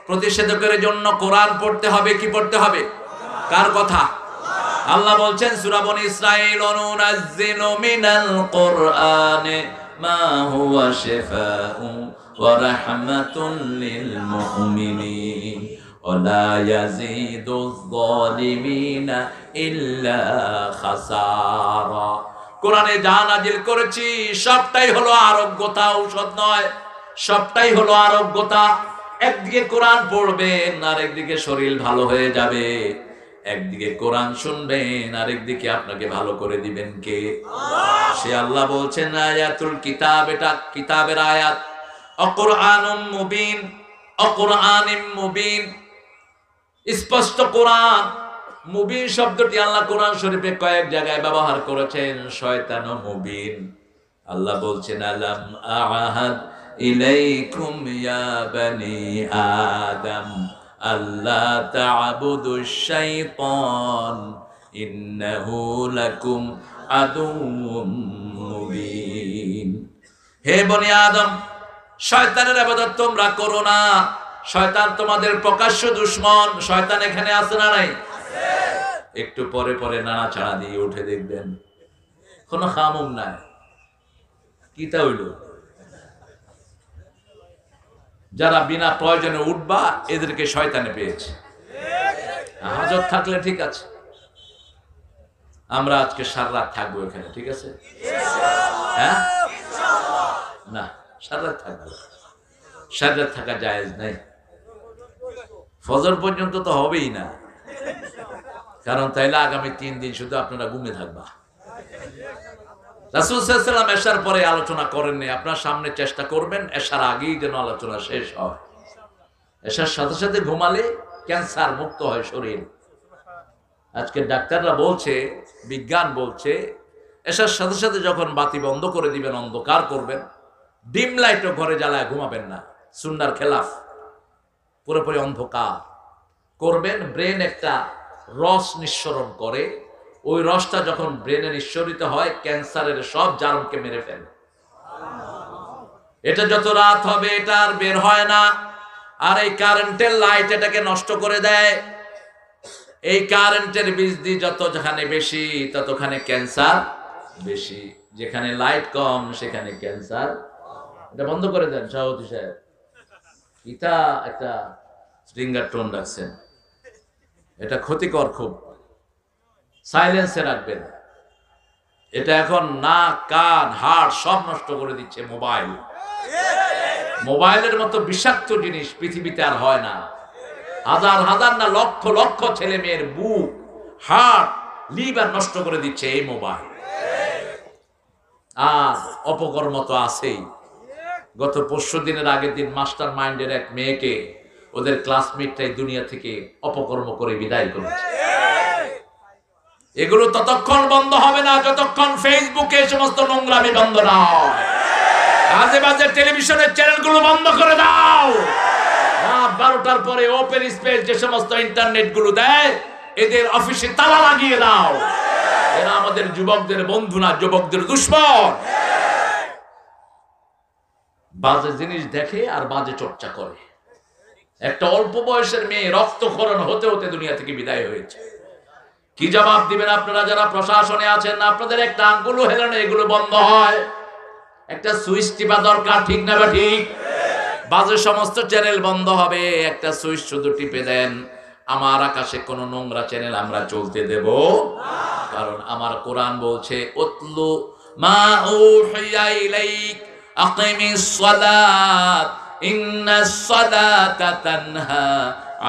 প্রতিষেধকের জন্য কোরআন পড়তে হবে। কি পড়তে হবে? কার কথা? আল্লাহ বলছেন সূরা বনী ইসরাঈল, অনুনাজ্জিলু মিনাল কুরআনি মা হুয়া শিফাউন ওয়া রাহমাতুন লিল মুমিনিন ওয়া লা ইয়াজিদুয যালিমিনা ইল্লা খাসারা। কোরআনে যা নাজিল করেছি সবটাই হলো আরোগ্যতা, ঔষধ নয়। সবটাই হলো আরোগ্যতা। একদিকে কোরআন পড়বেন আর একদিকে শরীর ভালো হয়ে যাবে। একদিকে কোরআন শুনবেন আর একদিকে আপনাকে ভালো করে দিবেন কে? সে আল্লাহ বলছেন আয়াতুল কিতাব, এটা কিতাবের আয়াত। অকুরআনুম মুবিন, অকুরআনিম মুবিন, স্পষ্ট কোরআন। মুবিন শব্দটি আল্লাহ কোরআন শরীফে কয়েক জায়গায় ব্যবহার করেছেন। শয়তান ও মুবিন। আল্লাহ বলছেন আলাম আহাদ ইলাইকুম ইয়া বানি আদম আল্লাহ তা'বুদুশ শাইতান ইন্নাহু লাকুম আদুউম মুবিন। হে বনি আদম, শয়তানের ইবাদত তোমরা করো না। শয়তান তোমাদের প্রকাশ্য দুশমন। শয়তান এখানে আছে না নাই? একটু পরে পরে নাড়াচাড়া দিয়ে উঠে দেখবেন, কোনো খামুম নাই। কিতা হইল? যারা বিনা প্রয়োজনে উঠবা এদেরকে শয়তানে পেয়েছে। হাজত থাকলে ঠিক আছে, আমরা আজকে সারা রাত থাকবো এখানে, ঠিক আছে? হ্যাঁ, না সারা রাত থাকবো। সারা রাত থাকা জায়েজ নাই। ফজর পর্যন্ত তো হবেই না, কারণ তাইলে আগামী 3 দিন শুধু আপনারা ঘুমে থাকবা। রাসূল সাল্লাল্লাহু আলাইহি ওয়াসাল্লাম এশার পরে আলোচনা করেননি। আপনার সামনে চেষ্টা করবেন এশার আগেই যেন আলোচনা শেষ হয়। এশার সাথে সাথে ঘুমালে ক্যান্সার মুক্ত হয় শরীর। আজকে ডাক্তাররা বলছে, বিজ্ঞান বলছে, এশার সাথে সাথে যখন বাতি বন্ধ করে দিবেন, অন্ধকার করবেন, ডিম লাইটও ঘরে জ্বালায় ঘুমাবেন না। সুন্নাহর খেলাফ। পুরোপুরি অন্ধকার করবেন। ব্রেন একটা রস নিঃসরণ করে, ওই রসটা যখন ব্রেনে নিঃসরিত হয় ক্যান্সারের সব জারণকে মেরে ফেলে। এটা যত রাত হবে এটা আর বের হয় না। আর এই কারেন্টের লাইট এটাকে নষ্ট করে দেয়। এই কারেন্টের বিজলি যতখানে বেশি ততখানে ক্যান্সার বেশি, যেখানে লাইট কম সেখানে ক্যান্সার। এটা বন্ধ করে দেন সভাপতি সাহেব। ইটা একটা স্ট্রিঙ্গার টোন রাখছেন, এটা ক্ষতিকর খুব, সাইলেন্সে রাখবেন। এটা এখন নাক, কান, হাড় সব নষ্ট করে দিচ্ছে মোবাইল। মোবাইলের মতো বিষাক্ত জিনিস পৃথিবীতে আর হয় না। হাজার হাজার না লক্ষ লক্ষ ছেলে মেয়ের বুক, হার্ট, লিভার নষ্ট করে দিচ্ছে এই মোবাইল। আর অপকর্ম তো আছেই। গত 5 দিনের আগের দিন মাস্টার মাইন্ডের এক মেয়েকে ওদের ক্লাসমেটটাই দুনিয়া থেকে অপকর্ম করে বিদায় করেছে। এগুলো ততক্ষণ বন্ধ হবে না যতক্ষণ ফেসবুকে সমস্ত নোংরামি বন্ধ না হয়। আজে বাজে টেলিভিশনের চ্যানেলগুলো বন্ধ করে দাও। রাত 12টার পরে ওপেন স্পেস যে সমস্ত ইন্টারনেট গুলো দেয়, এদের অফিসে তালা লাগিয়ে দাও। এরা আমাদের যুবকদের বন্ধু না, যুবকদের দুশ্মন। বাজে জিনিস দেখে আর বাজে চর্চা করে। একটা অল্প বয়সের মেয়ে রক্তক্ষরণ হতে হতে দুনিয়া থেকে বিদায় হয়েছে। কি জবাব দিবেন আপনারা যারা প্রশাসনে আছেন? আপনাদের একটা আঙ্গুলও হেলে না এগুলো বন্ধ হয়। একটা সুইচ টিপা দরকার, ঠিক না বা ঠিক? বাজে সমস্ত চ্যানেল বন্ধ হবে, একটা সুইচ শুধু টিপে দেন। আমার আকাশে কোনো নোংরা চ্যানেল আমরা চলতে দেব না, কারণ আমার কোরআন বলছে উতলু মা উহিয়া ইলাইক আকিমিস সালাত ইন্নাস সালাতা তানহা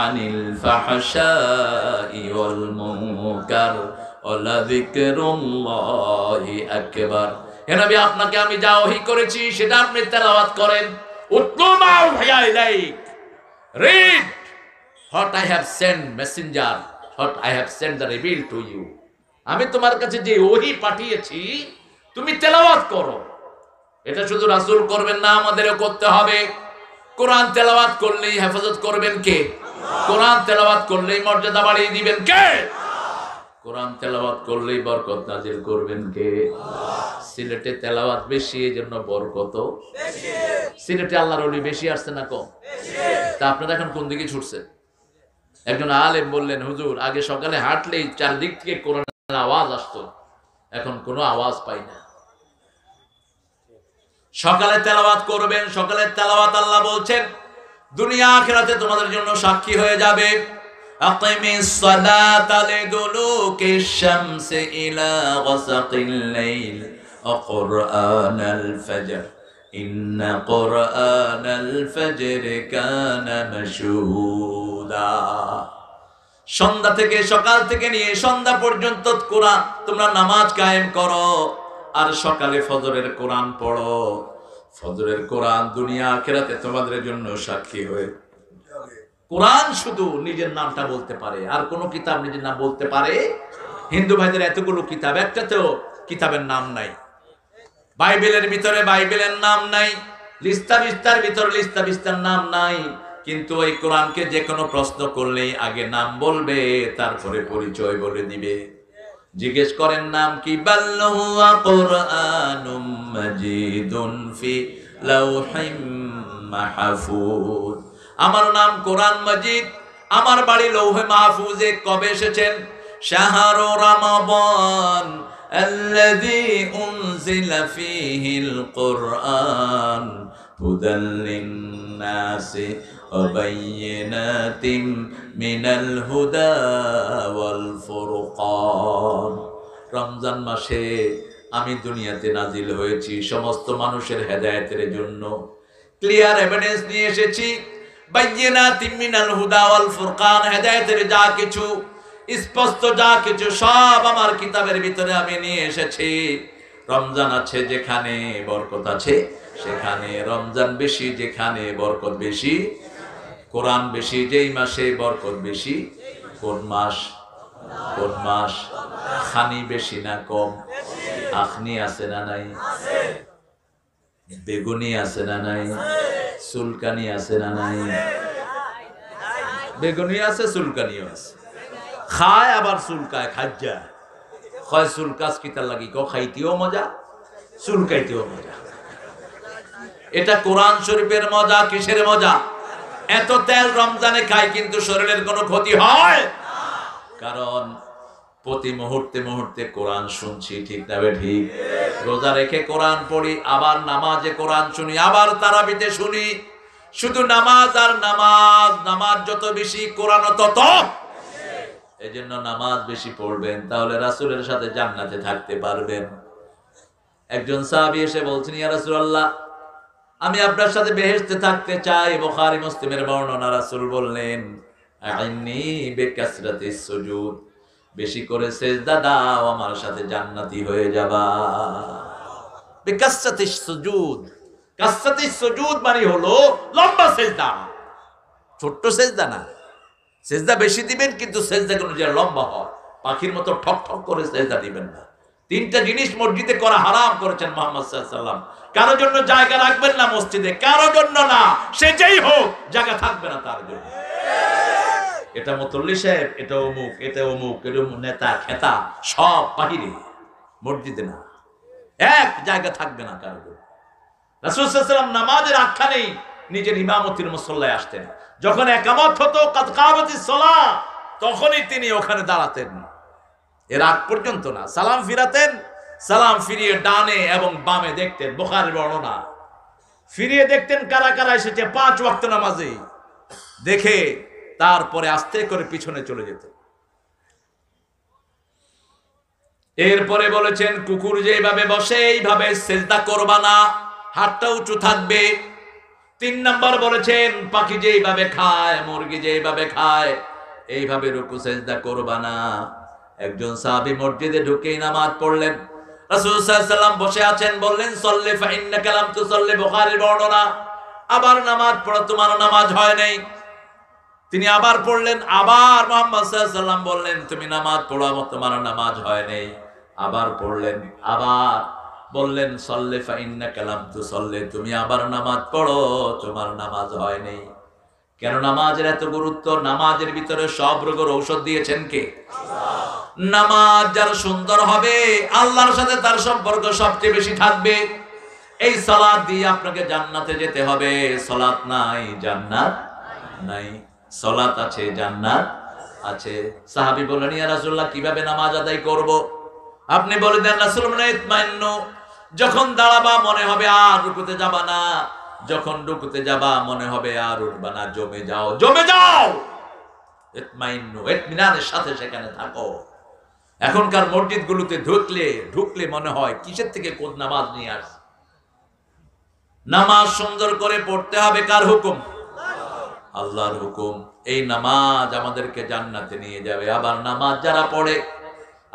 আনিল ফাহশাই ওয়াল মুনকার ওয়া যিকরুল্লাহি আকবার। হে নবী, আপনাকে আমি যা ওহী করেছি সেটা আপনি তেলাওয়াত করেন। উতলু মা উহিয়া ইলাইক, read what I have sent messenger, what I have sent the reveal to you. আমি তোমার কাছে যে ওহী পাঠিয়েছি তুমি তেলাওয়াত করো। এটা শুধু রাসূল করবেন না, আমাদেরও করতে হবে। কোরআন তেলাওয়াত করলেই হেফাজত করবেন কে? কোরআন তেলাওয়াত করলেই মর্যাদা বাড়িয়ে দিবেন কে? কোরআন তেলাওয়াত করলেই বরকত নাজিল করবেন কে? সিলেটে তেলাওয়াত বেশি, এজন্য বরকত বেশি। সিলেটে আল্লাহর ওলি বেশি আসছে না কম? তা আপনারা এখন কোন দিকে ছুটছেন? একজন আলেম বললেন, হুজুর আগে সকালে হাঁটলেই চারদিক থেকে কোরআনের আওয়াজ আসতো, এখন কোনো আওয়াজ পাই না। সকালে তেলাওয়াত করবেন। সকালে তেলাওয়াত আল্লাহ বলছেন দুনিয়া আখিরাতে তোমাদের জন্য সাক্ষী হয়ে যাবে। আকিমিস সালাতা লিদুলুকিশ শামসি ইলা গাসাকিল লাইল ওয়া কুরআনাল ফাজর ইন্না কুরআনাল ফাজর কানা মাশহুদা। সন্ধ্যা থেকে, সকাল থেকে নিয়ে সন্ধ্যা পর্যন্ত কোরআন তোমরা নামাজ কায়েম করো, আর সকালে ফজরের কোরআন পড়ো। ফজরের কোরআন দুনিয়া আখিরাতে তোমাদের জন্য সাক্ষী হয়ে যাবে। কোরআন শুধু নিজের নামটা বলতে পারে, আর কোন কিতাব নিজের নাম বলতে পারে? হিন্দু ভাইদের এতগুলো কিতাব, একটাতেও কিতাবের নাম নাই। বাইবেলের ভিতরে বাইবেলের নাম নাই, লিস্তা বিস্তার ভিতরে লিস্তা বিস্তার নাম নাই। কিন্তু এই কোরআনকে যে কোনো প্রশ্ন করলেই আগে নাম বলবে, তারপরে পরিচয় বলে দিবে। জিজ্ঞেস করেন নাম কি? বাল্লাহু কুরআনুম মাজিদুন ফি লাউহিম মাহফুজ। আমার নাম কোরআন মাজিদ, আমার বাড়ি লৌহে মাহফুজে। কবে এসেছেন? শাহরু রমাদান আল্লাযী উনজিলা ফীহিল কুরআন হুদাল লিন-নাসি ওয়া বায়্যিনাতিম মিনাল হুদা ওয়াল ফুরকান। রমজান মাসে আমি দুনিয়াতে নাজিল হয়েছি সমস্ত মানুষের হেদায়েতের জন্য। ক্লিয়ার এভিডেন্স নিয়ে এসেছি। বায়্যিনাতিম মিনাল হুদা ওয়াল ফুরকান, হেদায়েতের যা কিছু, স্পষ্ট যা কিছু সব আমার কিতাবের ভিতরে আমি নিয়ে এসেছি। রমজান আছে যেখানে বরকত আছে সেখানে, রমজান বেশি যেখানে বরকত বেশি, কোরআন বেশি যেই মাসে বরকত বেশি। কোন মাস? কোন মাস? খানি বেশি না কম? আখনি আছে না নাই? বেগুনি আছে না নাই? চুলকানি আছে না নাই? বেগুনি আছে, চুলকানিও আছে। খায় আবার চুলকায়, খাজ্জা হয় চুলকাস কিতার লাগি, খাইতেও মজা, চুলকাইতেও মজা। এটা কোরআন শরীফের মজা। কিসের মজা? এত তেল রমজানে খায় কিন্তু শরীরের কোনো ক্ষতি হয়? কারণ প্রতি মুহূর্তে মুহূর্তে কোরআন শুনছি, ঠিক না ঠিক? রোজা রেখে কোরআন পড়ি, আবার নামাজে কোরআন শুনি, আবার তারাবিতে শুনি। শুধু নামাজ আর নামাজ, নামাজ যত বেশি কোরআন তত। এই জন্য নামাজ বেশি পড়বেন, তাহলে রাসূলের সাথে জান্নাতে থাকতে পারবেন। একজন সাহাবী এসে বলছেন, ইয়া রাসূলুল্লাহ, আমি আপনার সাথে বেহেশতে থাকতে চাই। বুখারী মুসলিমের বর্ণনা। রাসূল বললেন, আইন্নী বিকাসরাতিস সুজুদ, বেশি করে সিজদা দাও, আমার সাথে জান্নাতি হয়ে যাবা। বিকাসরাতিস সুজুদ, কাসরাতিস সুজুদ মানে হলো লম্বা সিজদা, ছোট্ট সিজদা না। সিজদা বেশি দিবেন, কিন্তু সিজদাগুলো যেন লম্বা হয়, পাখির মতো ঠক ঠক করে সিজদা দিবেন না। তিনটা জিনিস মসজিদে করা হারাম করেছেন মুহাম্মদ সাল্লাল্লাহু আলাইহি ওয়াসাল্লাম। কারো জন্য জায়গা রাখবেন না মসজিদে, কারো জন্য না, সে যেই হোক জায়গা থাকবে না তার জন্য। এটা মুতল্লি সাহেব, এটা অমুক, এটা অমুক, এটা নেতা খেতা, সব বাহিরে, মসজিদে না, এক জায়গা থাকবে না কারো জন্য। রাসূল সাল্লাল্লাহু আলাইহি ওয়াসাল্লাম নামাজের আখ্যানেই নিজের ইমামতির মুসল্লায় আসতেন। যখন একামত হতো, কাদ কামাতিস সালাহ, তখনই তিনি ওখানে দাঁড়াতেন। এর আগ পর্যন্ত না। সালাম ফিরাতেন, সালাম ফিরিয়ে ডানে এবং বামে দেখতেন। বুখারীর বর্ণনা। ফিরিয়ে দেখতেন কারা কারা এসেছে 5 ওয়াক্ত নামাজে, দেখে তারপরে আস্তে করে পিছনে চলে যেত। এরপরে বলেছেন, কুকুর যেভাবে বসে এইভাবে সিজদা করবা না, হাতটা উঁচু থাকবে। 3 নাম্বার বলেছেন, পাখি যেভাবে খায়, মুরগি যেভাবে খায়, এইভাবে রুকু সিজদা করবা না। একজন সাহাবী মসজিদে ঢুকেই নামাজ পড়লেন। রাসূল সাল্লাল্লাহু আলাইহি ওয়াসাল্লাম বসে আছেন, বললেন, সল্লি ফা ইন্নাকা লাম তুসাল্লি। বুখারীর বর্ণনা। আবার নামাজ পড়ো, তোমার নামাজ হয় নাই। তিনি আবার পড়লেন, আবার মুহাম্মদ সাল্লাল্লাহু আলাইহি ওয়াসাল্লাম বললেন, তুমি নামাজ পড়ো, তোমার নামাজ হয় নাই। আবার পড়লেন, আবার বললেন, সল্লি ফা ইন্নাকা লাম তুসাল্লি, তুমি আবার নামাজ পড়ো, তোমার নামাজ হয় নাই। কেন নামাজের এত গুরুত্ব? নামাজের ভিতরে সব রোগের ঔষধ দিয়েছেন কে? আল্লাহ। নামাজ যার সুন্দর হবে, আল্লাহর সাথে তার সম্পর্ক সবচেয়ে বেশি থাকবে। এই সালাত দিয়ে আপনাকে জান্নাতে যেতে হবে। সালাত নাই, জান্নাত নাই। সালাত আছে, জান্নাত আছে। সাহাবী বললেন, ইয়া রাসূলুল্লাহ, কিভাবে নামাজ আদায় করব? আপনি বলে দেন, রাসূলুল্লাহ, ইতমাইন্নু, যখন দাঁড়াবা মনে হবে আর রুকুতে যাবা না, যখন রুকুতে যাবা মনে হবে আর উঠবা না, জমে যাও, জমে যাও। ইতমাইন্নু, ইতমিনানের সাথে সেখানে থাকো। এখনকার মসজিদগুলোতে ঢুকলে মনে হয় কিসের থেকে কোন নামাজ নিয়ে আস। নামাজ সুন্দর করে পড়তে হবে, কার হুকুম? আল্লাহর হুকুম। এই নামাজ আমাদেরকে জান্নাতে নিয়ে যাবে। আবার নামাজ যারা পড়ে,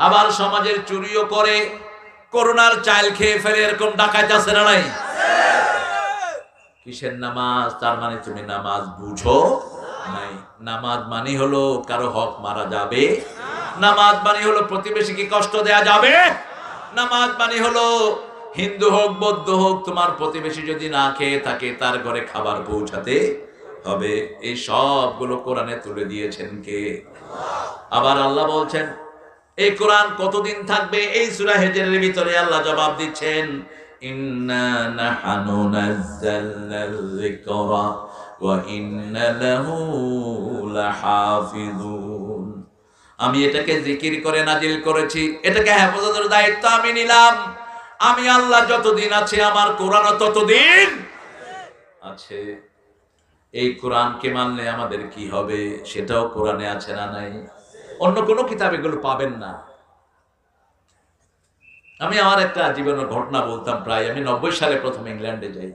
আবার সমাজের চুরিও করে, করোনার চাইল খেয়ে ফেলে, এরকম ডাকাত আছে না নাই? কিসের নামাজ? তার মানে তুমি নামাজ বুঝো নাই। নামাজ মানে হলো কারো হক মারা যাবে, নামাজ মানে হলো প্রতিবেশীকে কষ্ট দেয়া যাবে, নামাজ মানে হলো হিন্দু হোক বৌদ্ধ হোক, তোমার প্রতিবেশী যদি না খেয়ে থাকে তার ঘরে খাবার পৌঁছাতে হবে। এই সবগুলো কোরআনে তুলে দিয়েছেন কে? আবার আল্লাহ বলছেন, এই কোরআন কতদিন থাকবে? এই সূরা হিজরের ভিতরে আল্লাহ জবাব দিচ্ছেন, ইন্না নাহনু নাযালনাল যিকরা ওয়া ইন্না লাহু লাহাফিজুন। আমি এটাকে জিকির করে নাজিল করেছি, এটাকে হেফাজতের দায়িত্ব আমি নিলাম। আমি আল্লাহ যতদিন আছে, আমার কোরআন ততদিন আছে। এই কোরআনকে মানলে আমাদের কি হবে সেটাও কোরআনে আছে না নাই? অন্য কোনো কিতাবে এগুলো পাবেন না। আমি আমার একটা জীবনের ঘটনা বলতাম। প্রায় আমি 90 সালে প্রথম ইংল্যান্ডে যাই।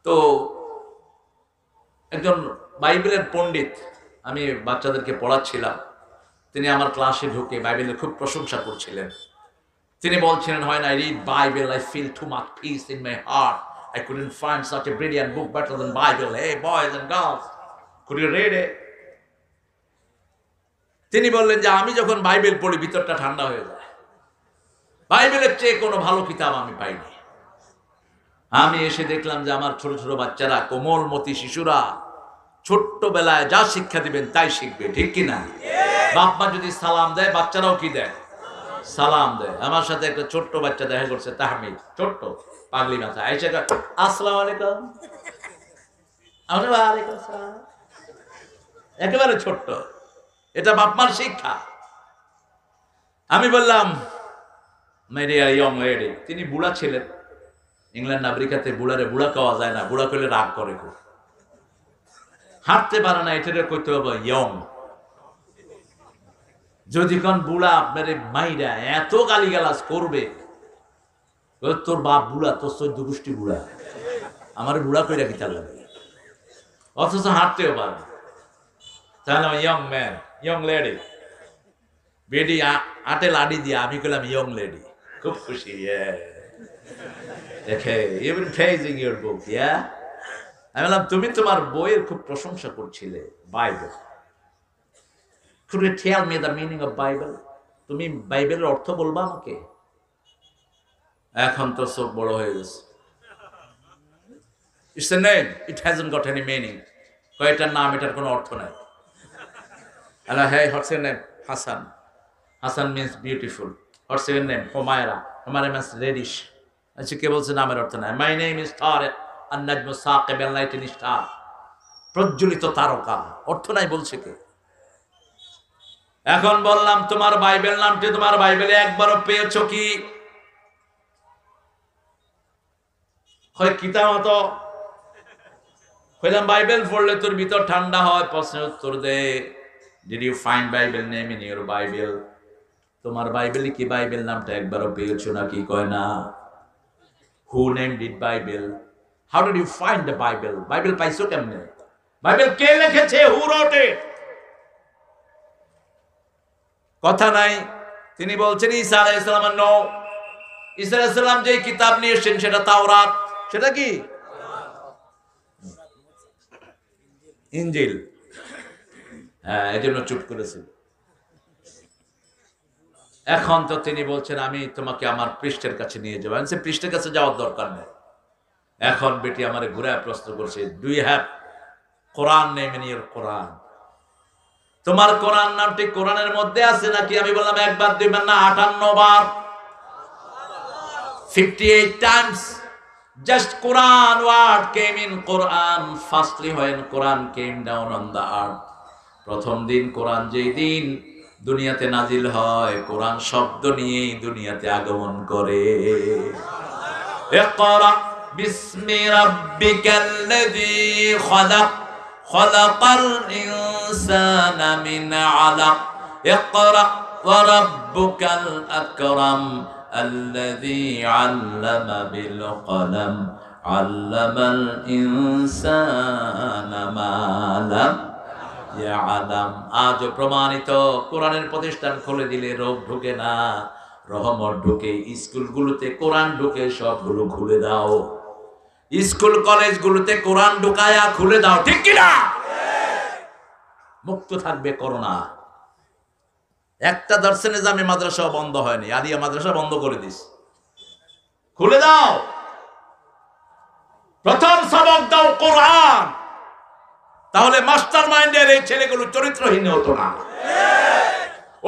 তো একজন বাইবেলের পণ্ডিত, আমি বাচ্চাদেরকে পড়াচ্ছিলাম, তিনি আমার ক্লাসে ঢুকে বাইবেলের খুব প্রশংসা করছিলেন। তিনি বলছিলেন, when I read Bible I feel too much peace in my heart. I couldn't find such a brilliant book better than Bible. Hey boys and girls, could you read it? তিনি বললেন যে আমি যখন বাইবেল পড়ি ভিতরটা ঠান্ডা হয়ে যায়। বাইবেলের চেয়ে কোনো ভালো কিতাব আমি পাইনি। আমি এসে দেখলাম যে আমার ছোট ছোট বাচ্চারা, কোমলমতি শিশুরা ছোট্টবেলায় যা শিক্ষা দিবেন তাই শিখবে, ঠিক কিনা? বাপ মা যদি সালাম দেয়, বাচ্চারাও কি দেয়? সালাম দেয়। আমার সাথে একটা ছোট্ট বাচ্চা দেখা করছে, তাহমিদ, ছোট্ট পাগলি মাথা, আইসা আসসালামু আলাইকুম, ওয়ালাইকুম আসসালাম, একেবারে ছোট্ট। এটা বাপ মার শিক্ষা। আমি বললাম মেরি ইয়ং লেডি, তিনি বুড়া ছিলেন। ইংল্যান্ড আমেরিকাতে বুড়ারে বুড়া খাওয়া যায় না, বুড়া করলে রাগ করে খুব, হাঁটতে পারে না, এটারে কইতে হবে ইয়ং। যদি কোন বুড়া আপনার মাইরা এত গালিগালাজ করবে, তোর বাপ বুড়া, তোর 14 গোষ্ঠী বুড়া, আমার বুড়া কইরা কি তার লাগে, অথচ হাঁটতেও পারে। তাহলে ইয়ং ম্যান, ইয়ং লেডি, বেডি আটে লাডি দিয়ে আমি কইলাম ইয়ং লেডি, খুব খুশি। দেখে even praising your book, yeah? আমি বললাম তুমি তোমার বইয়ের খুব প্রশংসা করছিলে, Bible. Could you tell me the meaning of Bible? তুমি বাইবেলের অর্থ বলবা আমাকে? এখন তো সব বড় হয়ে গেছে। It's a name, it hasn't got any meaning. কয়টার নাম, এটার কোনো অর্থ নাই। আল্লাহ, hey, what's your name? Hassan. Hassan means beautiful. What's your name? Humaira. Humaira means reddish. আচ্ছা, কে বলছে নামের অর্থ নাই? My name is Tariq, an-najm as-saqib, enlightening star. প্রজ্বলিত তারকা, অর্থ নাই বলছে কে? এখন বললাম তোমার বাইবেল নামটি তোমার বাইবেলে একবারও পেয়েছো কি? হয় কিতাব মতো কইলাম বাইবেল পড়লে তোর ভিতর ঠান্ডা হয়। প্রশ্নের উত্তর দে, did you find Bible name in your Bible? তোমার বাইবেলে কি বাইবেল নামটা একবারও পেয়েছো নাকি? কয় না। Who named it Bible? How did you find the Bible? Bible পাইছো কেমনে? বাইবেল কে লিখেছে? হু রোট ইট? কথা নাই। তিনি বলছেন ঈসা আলাইহিস সালামের নো। ঈসা আলাইহিস সালাম যে কিতাব নিয়ে এসেছেন সেটা তাওরাত। সেটা কি? ইনজিল। হ্যাঁ, এজন্য চুপ করেছিল। এখন তো তিনি বলছেন আমি তোমাকে আমার পৃষ্ঠের কাছে নিয়ে যাবো। আমি পৃষ্ঠের কাছে যাওয়ার দরকার নেই। এখন বেটি আমারে ঘুরায় প্রশ্ন করছে, do you have Quran name in your Quran? তোমার কোরআন নামটি কোরআনের মধ্যে আছে নাকি? আমি বললাম একবার দুইবার না, 58 বার, 58 times. Just Quran word came in Quran. Firstly when Quran came down on the earth, প্রথম দিন কোরআন যেই দিন দুনিয়াতে নাজিল হয়, কোরআন শব্দ নিয়েই দুনিয়াতে আগমন করে। ইকরা বিসমি রাব্বিকাল্লাযী খালাক, খালাকাল ইনসানা মিন আলাক, ইকরা ওয়া রাব্বুকাল আকরাম الذي علم بالقلم علم الإنسان ما لم يعلم। আজ প্রমাণিত কোরআনের প্রতিষ্ঠান খুলে দিলে রোগ ঢুকে না, রহমত ঢুকে। স্কুলগুলোতে কোরআন ঢুকে সবগুলো খুলে দাও। স্কুল কলেজগুলোতে কোরআন ঢুকায়া খুলে দাও, ঠিক কি না? মুক্ত থাকবে করোনা। একটা দর্শনে জামে মাদ্রাসা বন্ধ হয়নি, আলিয়া মাদ্রাসা বন্ধ করে দিস, খুলে দাও। প্রথম সবক দাও কোরআন, তাহলে মাস্টার মাইন্ডের এই ছেলেগুলো চরিত্রহীন হতো না,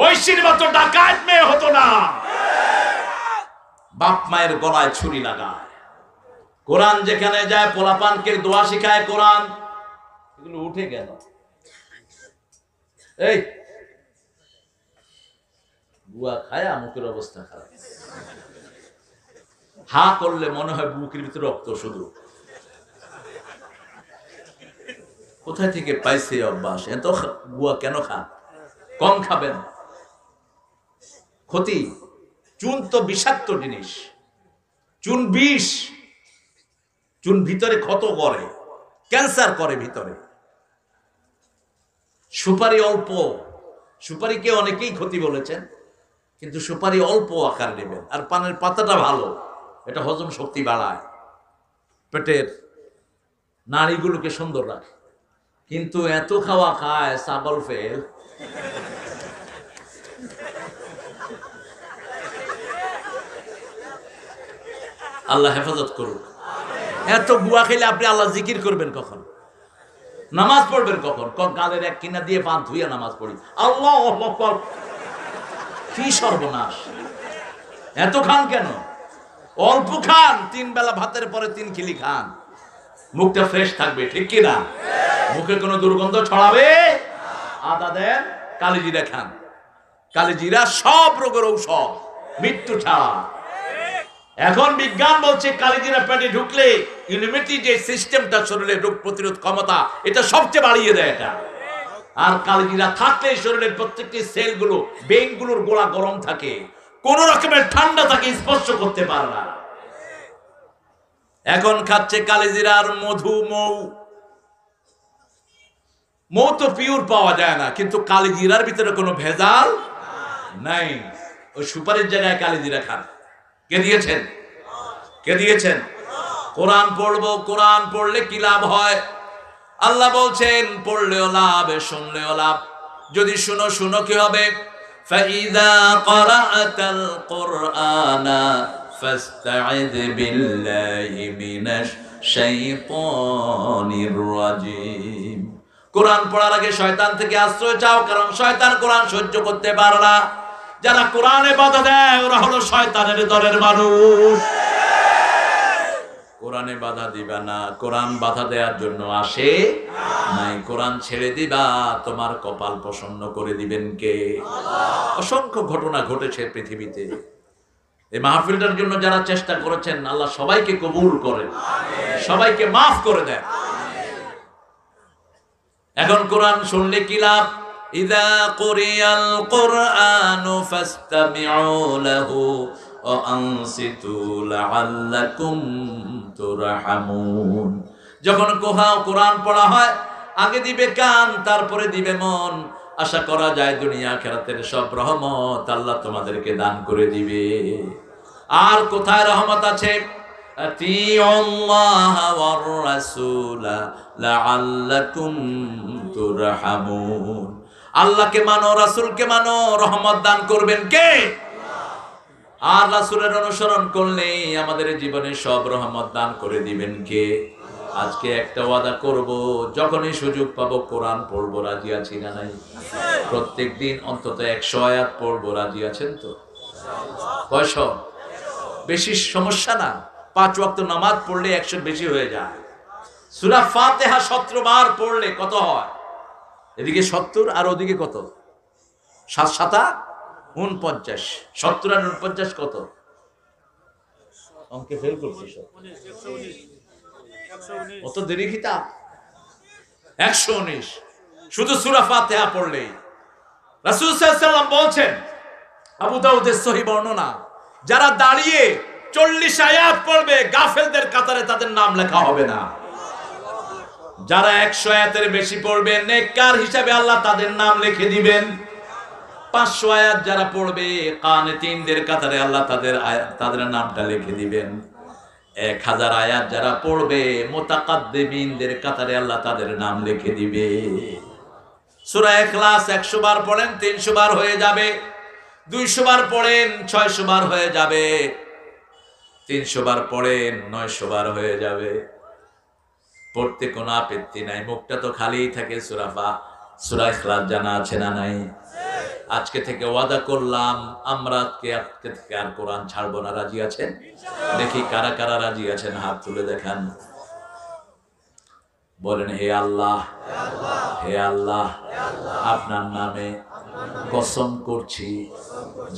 ঐশীর মতো ডাকাত মেয়ে হতো না, বাপ মায়ের গলায় ছুরি লাগায়। কোরআন যেখানে যায় পোলাপানকে দোয়া শিখায় কোরআন। এগুলো উঠে গেল। এই বুয়া খায়া মুখের অবস্থা খারাপ, হা করলে মনে হয় বুকের ভিতরে রক্ত শুধু। কোথায় থেকে পাইছে অভ্যাস? এত বুয়া কেন খান? কম খাবেন, ক্ষতি। চুন তো বিষাক্ত জিনিস, চুন বিষ। চুন ভিতরে ক্ষত করে, ক্যান্সার করে ভিতরে। সুপারি অল্প, সুপারিকে অনেকেই ক্ষতি বলেছেন, কিন্তু সুপারি অল্প আকার নেবেন। আর পানের পাতাটা ভালো, এটা হজম শক্তি বাড়ায়, পেটের নাড়িগুলোকে সুন্দর রাখে। কিন্তু এত খাওয়া খায় ছাগল ফেল। আল্লাহ হেফাজত করুক। এত গুয়া খেলে আপনি আল্লাহ জিকির করবেন কখন? নামাজ পড়বেন কখন? গালের এক কিনা দিয়ে পান ধুইয়া নামাজ পড়ি, আল্লাহ আকবার। কি সর্বনাশ! এত খান কেন? অল্প খান, 3 বেলা ভাতের পরে 3 খিলি খান, মুখটা ফ্রেশ থাকবে, ঠিক কি না? মুখে কোনো দুর্গন্ধ ছড়াবে? আদা দেন, কালিজিরা খান, কালিজিরা সব রোগের ঔষধ, মৃত্যু ছাড়া। এখন বিজ্ঞান বলছে কালিজিরা পেটে ঢুকলে ইমিউনিটি যে সিস্টেমটা, শরীরের রোগ প্রতিরোধ ক্ষমতা, এটা সবচেয়ে বাড়িয়ে দেয় এটা। আর কালিজিরা থাকলে শরীরের প্রত্যেকটি সেলগুলো, বেইনগুলোর গোড়া গরম থাকে, কোন রকমের ঠান্ডা থাকে স্পর্শ করতে পারে না। এখন খাচ্ছে কালিজিরার মধু, মৌ তো পিওর পাওয়া যায় না, কিন্তু কালিজিরার ভিতরে কোনো ভেজাল নাই। ওই সুপারির জায়গায় কালিজিরা খান। কে দিয়েছেন? কে দিয়েছেন? কোরআন পড়বো, কোরআন পড়লে কি লাভ হয়? আল্লাহ বলছেন পড়লেও লাভ, শুনলেও লাভ। যদি শুনো, শুনো কি হবে? ফাইযা ক্বারাআতাল কুরআনা ফাসতাইয বিল্লাহি মিনাশ শাইতানির রাজিম। কোরআন পড়ার আগে শয়তান থেকে আশ্রয় চাও, কারণ শয়তান কোরআন সহ্য করতে পারে না। যারা কোরআনে বাধা দেয় ওরা হলো শয়তানের দলের মানুষ। কোরআনে বাধা দিবা না, কোরআন বাধা দেওয়ার জন্য আসে নাই। কোরআন ছেড়ে দিবা, তোমার কপাল প্রসন্ন করে দিবেন কে? অসংখ্য ঘটনা ঘটেছে পৃথিবীতে। এই মাহফিলটার জন্য যারা চেষ্টা করেছেন, আল্লাহ সবাইকে কবুল করেন, সবাইকে মাফ করে দেন। এখন কোরআন শুনলে কি লাভ? ইযা কুরিয়াল কুরআনু ফাসতামিউ লাহু ওয়া আনসিতু লাআল্লাকুম তুরহামুন। যখন কোরআন পড়া হয়, আগে দিবে কান, তারপরে দিবে মন। আশা করা যায় দুনিয়া আখিরাতের সব রহমত আল্লাহ তোমাদেরকে দান করে দিবে। আর কোথায় রহমত আছে? আতিউল্লাহ ওয়ার রাসূলা লাআল্লাকুম তুরহামুন। আল্লাহকে মানো, রাসূলকে মানো, রহমত দান করবেন কে? আর রাসূলের অনুসরণ করলে আমাদের জীবনে সব রহমত দান করে দিবেন কে? আজকে একটা ওয়াদা করব, যখনই সুযোগ পাবো কোরআন পড়বো। রাজি আছি না নাই? প্রত্যেক দিন অন্তত 100 আয়াত পড়বো। রাজি আছেন তো? কয়শো? বেশি সমস্যা না। 5 ওয়াক্ত নামাজ পড়লে 100 বেশি হয়ে যায়। সূরা ফাতিহা 17 বার পড়লে কত হয়? এদিকে 70 আর ওদিকে কত? 7 7 49। 70 আর 49 কত? অঙ্কে ফেল করছিস? অত দেরি কিতাব? 119 শুধু সূরা ফাতিহা পড়লেই। রাসূল সাল্লাল্লাহু আলাইহি ওয়াসাল্লাম বলছেন, আবু দাউদের সহিহ বর্ণনা, যারা দাঁড়িয়ে 40 আয়াত পড়বে গাফেলদের কাতারে তাদের নাম লেখা হবে না। যারা 100 আয়াতের বেশি পড়বে নেককার হিসাবে আল্লাহ তাদের নাম লিখে দিবেন। 500 আয়াত যারা পড়বে কানিতিনদের কাতারে আল্লাহ তাদের নামটা লিখে দিবেন। 1000 আয়াত যারা পড়বে মুতাকাদ্দিমিনদের কাতারে আল্লাহ তাদের নাম লিখে দিবে। সূরা ইখলাস 100 বার পড়েন 300 বার হয়ে যাবে, 200 বার পড়েন 600 বার হয়ে যাবে, 300 বার পড়েন 900 বার হয়ে যাবে। পড়তে কোনো আপত্তি নাই, মুখটা তো খালিই থাকে। সূরা ইখলাস জানা আছে না নাই? আজকে থেকে ওয়াদা করলাম আমরা আজকে থেকে আর কোরআন ছাড়বো না। রাজি আছেন? দেখি কারা কারা রাজি আছেন, হাত তুলে দেখান। বলেন, হে আল্লাহ, হে আল্লাহ, আপনার নামে কসম করছি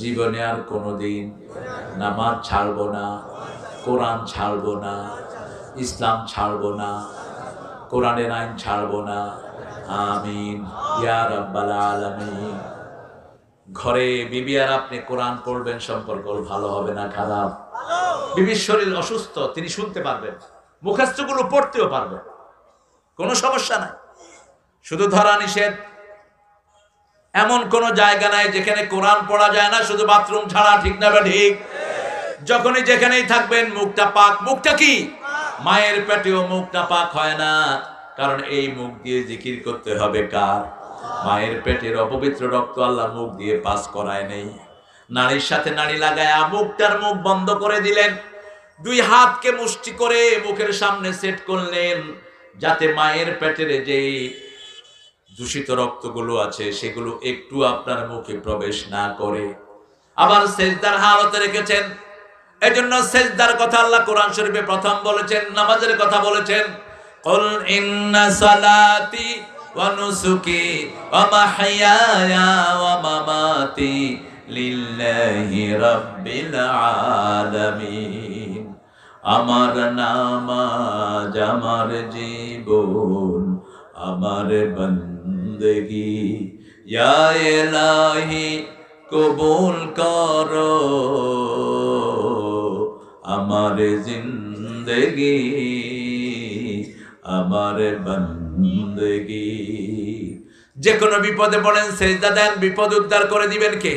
জীবনে আর কোনোদিন নামাজ ছাড়বো না, কোরআন ছাড়বো না, ইসলাম ছাড়বো না, কোরআনের আইন ছাড়বো না। আমিন ইয়া রাব্বাল আলামিন। ঘরে বিবি আর আপনি কোরআন পড়বেন, সম্পর্ক ভালো হবে না খারাপ? বিবির শরীর অসুস্থ, তিনি শুনতে পারবেন, মুখস্থগুলো পড়তেও পারবেন, কোনো সমস্যা নাই। শুধু ধরা নিষেধ, এমন কোন জায়গা নাই যেখানে কোরআন পড়া যায় না, শুধু বাথরুম ছাড়া। ঠিক না ঠিক? যখনই যেখানেই থাকবেন মুখটা পাক। মুখটা কি? মায়ের পেটেও মুখটা পাক হয় না, কারণ এই মুখ দিয়ে জিকির করতে হবে কার? মায়ের পেটের অপবিত্র রক্ত আল্লাহ মুখ দিয়ে পাস করায় নেই। নারীর সাথে নারী লাগায় মুখটার মুখ বন্ধ করে দিলেন, 2 হাতকে মুষ্টি করে মুখের সামনে সেট করলেন, যাতে মায়ের পেটের যেই দূষিত রক্তগুলো আছে সেগুলো একটু আপনার মুখে প্রবেশ না করে। আবার সেজদার হালতে রেখেছেন। এজন্য সেজদার কথা আল্লাহ কোরআন শরীফে প্রথম বলেছেন, নামাজের কথা বলেছেন। কুল ইন্না সালাতি ওয়া নুসুকি ওয়া মাহইয়ায়া ওয়া মামাতি লিল্লাহি রাব্বিল আলামিন। আমার নামাজ, আমার জীবন, আমার বন্দেগি ইয়া ইলাহি কবুল করো আমার জিন্দেগি, আমার বন্দেগি। যে কোনো বিপদে পড়েন, সেজদা দেন, বিপদ উদ্ধার করে দিবেন কে?